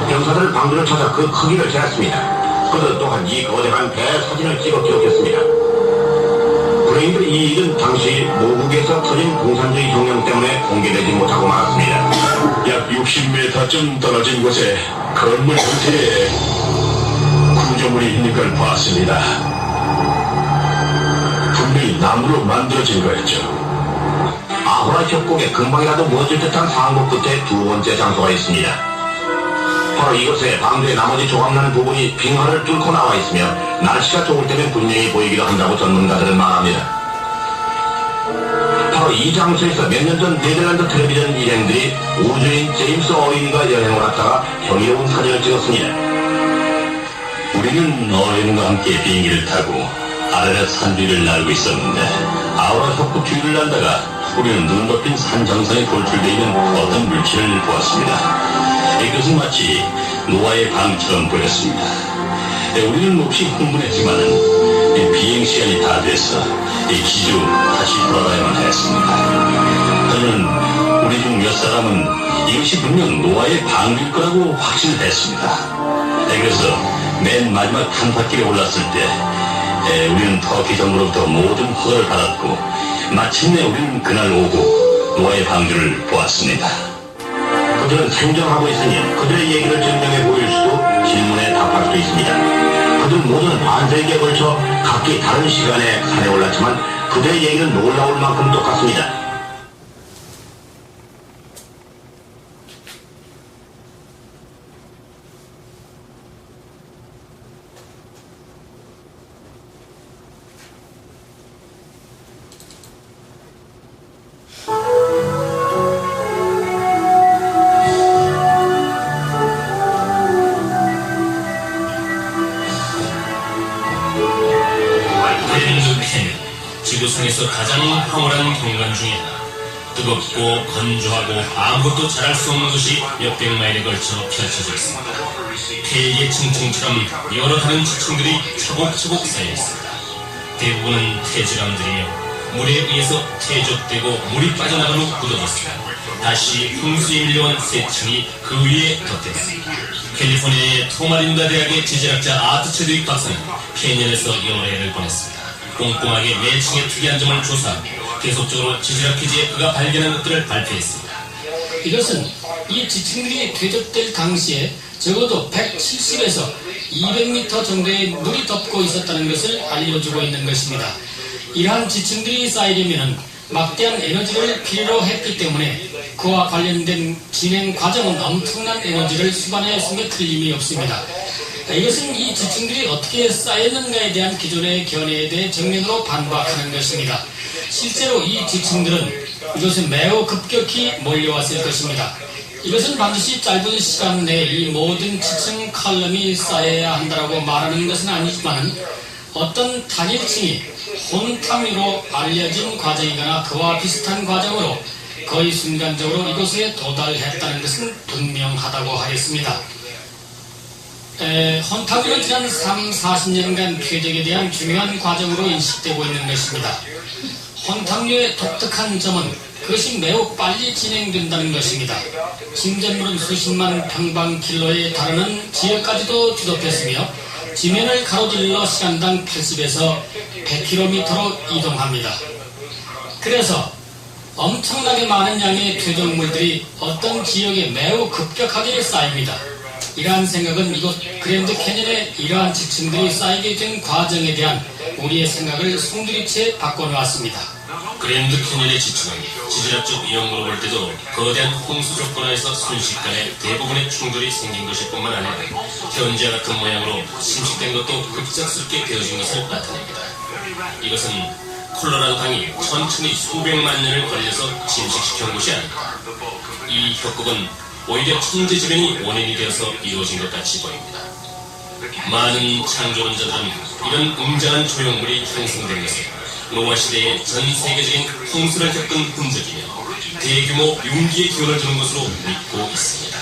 병사들은 방주를 찾아 그 크기를 재했습니다. 그들 또한 이 거대한 배 사진을 찍어 기록했습니다. 불행히도 이 일은 당시 모국에서 터진 공산주의 혁명 때문에 공개되지 못하고 말았습니다. 약 60m쯤 떨어진 곳에 건물 형태의 구조물이 있는 걸 봤습니다. 분명히 나무로 만들어진 거였죠. 아후라 협곡의 금방이라도 무너질 듯한 상고 끝에 두 번째 장소가 있습니다. 바로 이곳에 방주의 나머지 조각나는 부분이 빙하를 뚫고 나와 있으며 날씨가 좋을 때면 분명히 보이기도 한다고 전문가들은 말합니다. 바로 이 장소에서 몇 년 전 네덜란드 텔레비전 일행들이 우주인 제임스 어윈과 여행을 갔다가 경이로운 사진을 찍었습니다. 우리는 어윈과 함께 비행기를 타고 아라렛 산 위를 날고 있었는데 아우라 협곡 주위를 날다가 우리는 눈 덮인 산 정상에 돌출되어 있는 어떤 물체를 보았습니다. 이것은 마치 노아의 방처럼 보였습니다. 우리는 몹시 흥분했지만은 비행 시간이 다 돼서 기주 다시 돌아가야만 했습니다. 저는 우리 중 몇 사람은 이것이 분명 노아의 방일 거라고 확신을 했습니다. 그래서 맨 마지막 탄탁길에 올랐을 때 우리는 터키 정부로부터 모든 허가를 받았고 마침내 우리는 그날 오후 노아의 방주를 보았습니다. 그들은 생존하고 있으니 그들의 얘기를 증명해 보일 수도 질문에 답할 수도 있습니다. 그들 모두는 반세기에 걸쳐 각기 다른 시간에 산에 올랐지만 그들의 얘기는 놀라울 만큼 똑같습니다. 지구상에서 가장 황홀한 공간 중에 하나. 뜨겁고 건조하고 아무것도 자랄 수 없는 곳이 몇백 마일에 걸쳐 펼쳐져 있습니다. 폐의 층층처럼 여러 다른 지층들이 차곡차곡 쌓여 있습니다. 대부분은 태질암들이며 물에 의해서 퇴적되고 물이 빠져나간 후 굳어졌습니다. 다시 홍수에 밀려온 새 층이 그 위에 덧댔습니다. 캘리포니아의 토마린다 대학의 지질학자 아트 체드윅 박사는 캐년에서 여러 해를 보냈습니다. 꼼꼼하게 매 층의 특이한 점을 조사하고 계속적으로 지질학 퀴즈에 그가 발견한 것들을 발표했습니다. 이것은 이 지층들이 퇴적될 당시에 적어도 170에서 200m 정도의 물이 덮고 있었다는 것을 알려주고 있는 것입니다. 이러한 지층들이 쌓이려면 막대한 에너지를 필요로 했기 때문에 그와 관련된 진행 과정은 엄청난 에너지를 수반했음에 틀림이 없습니다. 이것은 이 지층들이 어떻게 쌓였는가에 대한 기존의 견해에 대해 정면으로 반박하는 것입니다. 실제로 이 지층들은 이곳에 매우 급격히 몰려왔을 것입니다. 이것은 반드시 짧은 시간 내에 이 모든 지층 칼럼이 쌓여야 한다고 말하는 것은 아니지만 어떤 단일층이 혼탕위로 알려진 과정이거나 그와 비슷한 과정으로 거의 순간적으로 이곳에 도달했다는 것은 분명하다고 하겠습니다. 혼탕위는 지난 30-40년간 퇴적에 대한 중요한 과정으로 인식되고 있는 것입니다. 혼탕류의 독특한 점은 그것이 매우 빨리 진행된다는 것입니다. 침전물은 수십만 평방킬로에 달하는 지역까지도 주접했으며 지면을 가로질러 시간당 80에서 100km로 이동합니다. 그래서 엄청나게 많은 양의 퇴적물들이 어떤 지역에 매우 급격하게 쌓입니다. 이러한 생각은 이곳 그랜드 캐년의 이러한 지층들이 쌓이게 된 과정에 대한 우리의 생각을 송두리째 바꿔놓았습니다. 그랜드 캐년의 지층은 지질학적 이론으로 볼 때도 거대한 홍수 조건하에서 순식간에 대부분의 충돌이 생긴 것일 뿐만 아니라 현재 같은 모양으로 침식된 것도 급작스럽게 되어진 것을 나타냅니다. 이것은 콜로라도 강이 천천히 수백만 년을 걸려서 침식시켜온 것이 아닙니다. 이 협곡은 오히려 천재지변이 원인이 되어서 이루어진 것 같이 보입니다. 많은 창조론자들은 이런 웅장한 조형물이 형성된 것은 노아 시대의 전 세계적인 홍수를 겪은 흔적이며 대규모 융기의 기운을 주는 것으로 믿고 있습니다.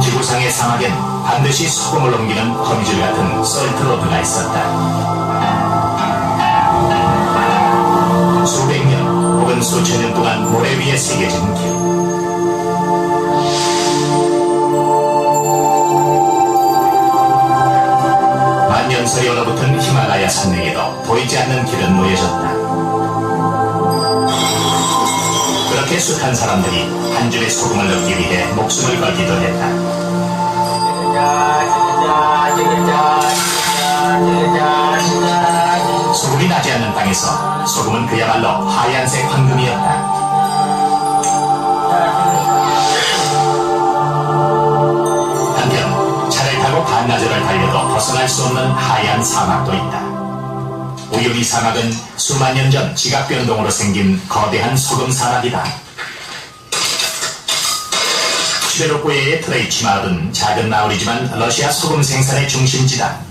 지구상의 사막엔 반드시 소금을 옮기는 거미줄 같은 솔트로드가 있었다. 수백 년 혹은 수천 년 동안 모래 위에 새겨진 길. 만년설이 얼어붙은 히말라야 산맥에도 보이지 않는 길은 놓여졌다. 그렇게 숱한 사람들이 한 줄의 소금을 넣기 위해 목숨을 걸기도 했다. 소금이 나지 않는 땅에서 소금은 그야말로 하얀색 황금이었다. 한편 차를 타고 반나절을 달려도 벗어날 수 없는 하얀 사막도 있다. 우유리 사막은 수만 년 전 지각 변동으로 생긴 거대한 소금 사막이다. 슈베로포에의 트레이치 마을은 작은 마을이지만 러시아 소금 생산의 중심지다.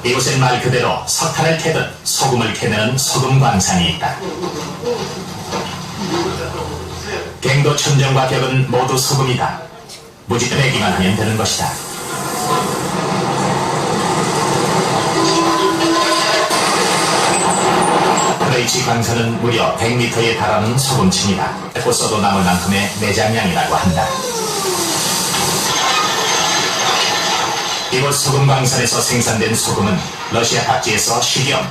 이곳엔 말 그대로 석탄을 캐듯 소금을 캐내는 소금 광산이 있다. 갱도 천정과 벽은 모두 소금이다. 무지 빼기만 하면 되는 것이다. 트레이치 광산은 무려 100m에 달하는 소금층이다. 뺏고 써도 남을 만큼의 내장량이라고 한다. 이곳 소금 광산에서 생산된 소금은 러시아 각지에서 식염,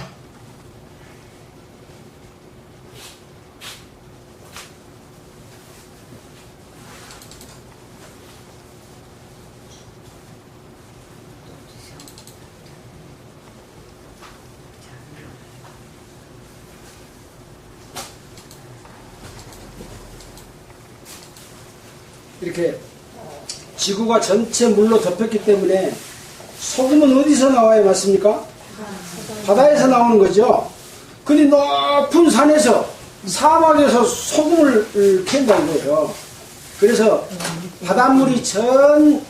이렇게 지구가 전체 물로 덮였기 때문에 소금은 어디서 나와야 맞습니까? 바다에서 나오는 거죠. 근데 높은 산에서 사막에서 소금을 캔다는 거예요. 그래서 바닷물이 전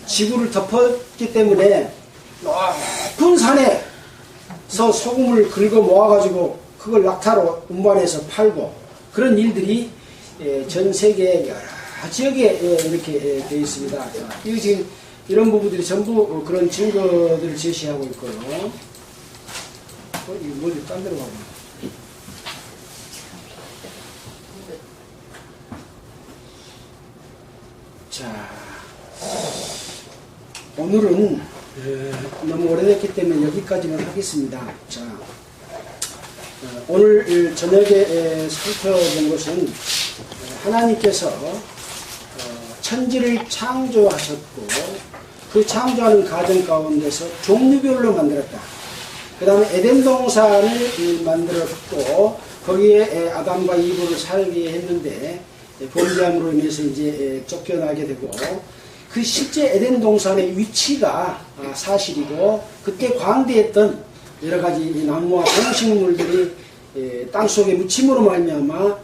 지구를 덮었기 때문에 높은 산에서 소금을 긁어 모아가지고 그걸 낙타로 운반해서 팔고 그런 일들이 전 세계 여러 지역에 이렇게 되어 있습니다. 이거 지금 이런 부분들이 전부 그런 증거들을 제시하고 있고요. 이거 뭐지? 딴 데로 가고. 자, 오늘은 너무 오래됐기 때문에 여기까지만 하겠습니다. 자, 오늘 저녁에 살펴본 것은 하나님께서 천지를 창조하셨고 그 창조하는 과정 가운데서 종류별로 만들었다. 그 다음에 에덴 동산을 만들었고 거기에 아담과 이브를 살게 했는데 범죄함으로 인해서 이제 쫓겨나게 되고 그 실제 에덴 동산의 위치가 사실이고 그때 광대했던 여러 가지 나무와 동식물들이 땅속에 묻힘으로 말미암아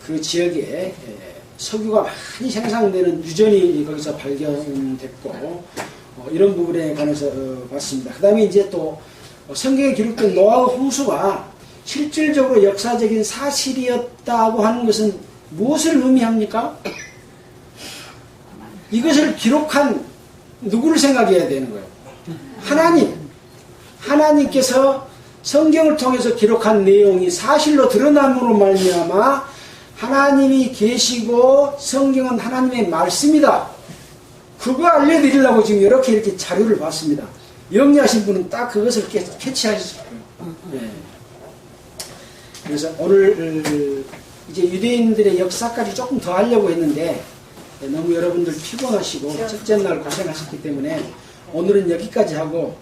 그 지역에 석유가 많이 생산되는 유전이 거기서 발견됐고 이런 부분에 관해서 봤습니다. 그 다음에 이제 또 성경에 기록된 노아의 홍수가 실질적으로 역사적인 사실이었다고 하는 것은 무엇을 의미합니까? 이것을 기록한 누구를 생각해야 되는 거예요? 하나님께서 성경을 통해서 기록한 내용이 사실로 드러남으로 말미암아 하나님이 계시고 성경은 하나님의 말씀이다. 그거 알려드리려고 지금 이렇게 자료를 봤습니다. 영리하신 분은 딱 그것을 캐치하셨을 거예요. 네. 그래서 오늘 이제 유대인들의 역사까지 조금 더 하려고 했는데 너무 여러분들 피곤하시고 첫째 날 고생하셨기 때문에 오늘은 여기까지 하고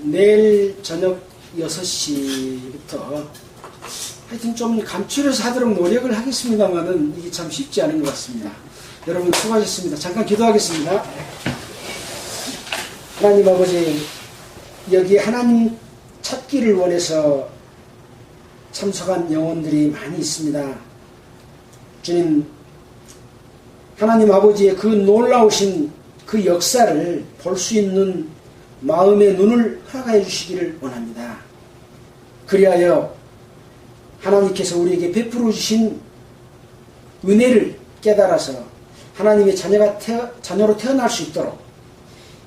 내일 저녁 6시부터 하여튼 좀 간추려서 하도록 노력을 하겠습니다만은 이게 참 쉽지 않은 것 같습니다. 여러분 수고하셨습니다. 잠깐 기도하겠습니다. 하나님 아버지, 여기 하나님 찾기를 원해서 참석한 영혼들이 많이 있습니다. 주님, 하나님 아버지의 그 놀라우신 그 역사를 볼 수 있는 마음의 눈을 허락하여 주시기를 원합니다. 그리하여 하나님께서 우리에게 베풀어 주신 은혜를 깨달아서 하나님의 자녀로 태어날 수 있도록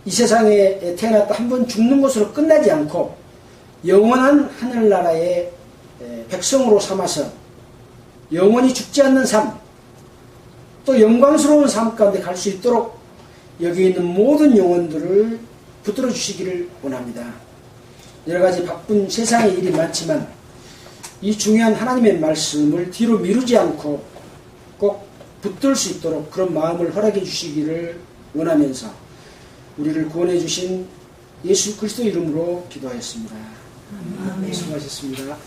이 세상에 태어났다 한 번 죽는 것으로 끝나지 않고 영원한 하늘나라의 백성으로 삼아서 영원히 죽지 않는 삶, 또 영광스러운 삶 가운데 갈 수 있도록 여기 있는 모든 영혼들을 붙들어 주시기를 원합니다. 여러가지 바쁜 세상의 일이 많지만 이 중요한 하나님의 말씀을 뒤로 미루지 않고 꼭 붙들 수 있도록 그런 마음을 허락해 주시기를 원하면서 우리를 구원해 주신 예수 그리스도 이름으로 기도하였습니다. 수고하셨습니다.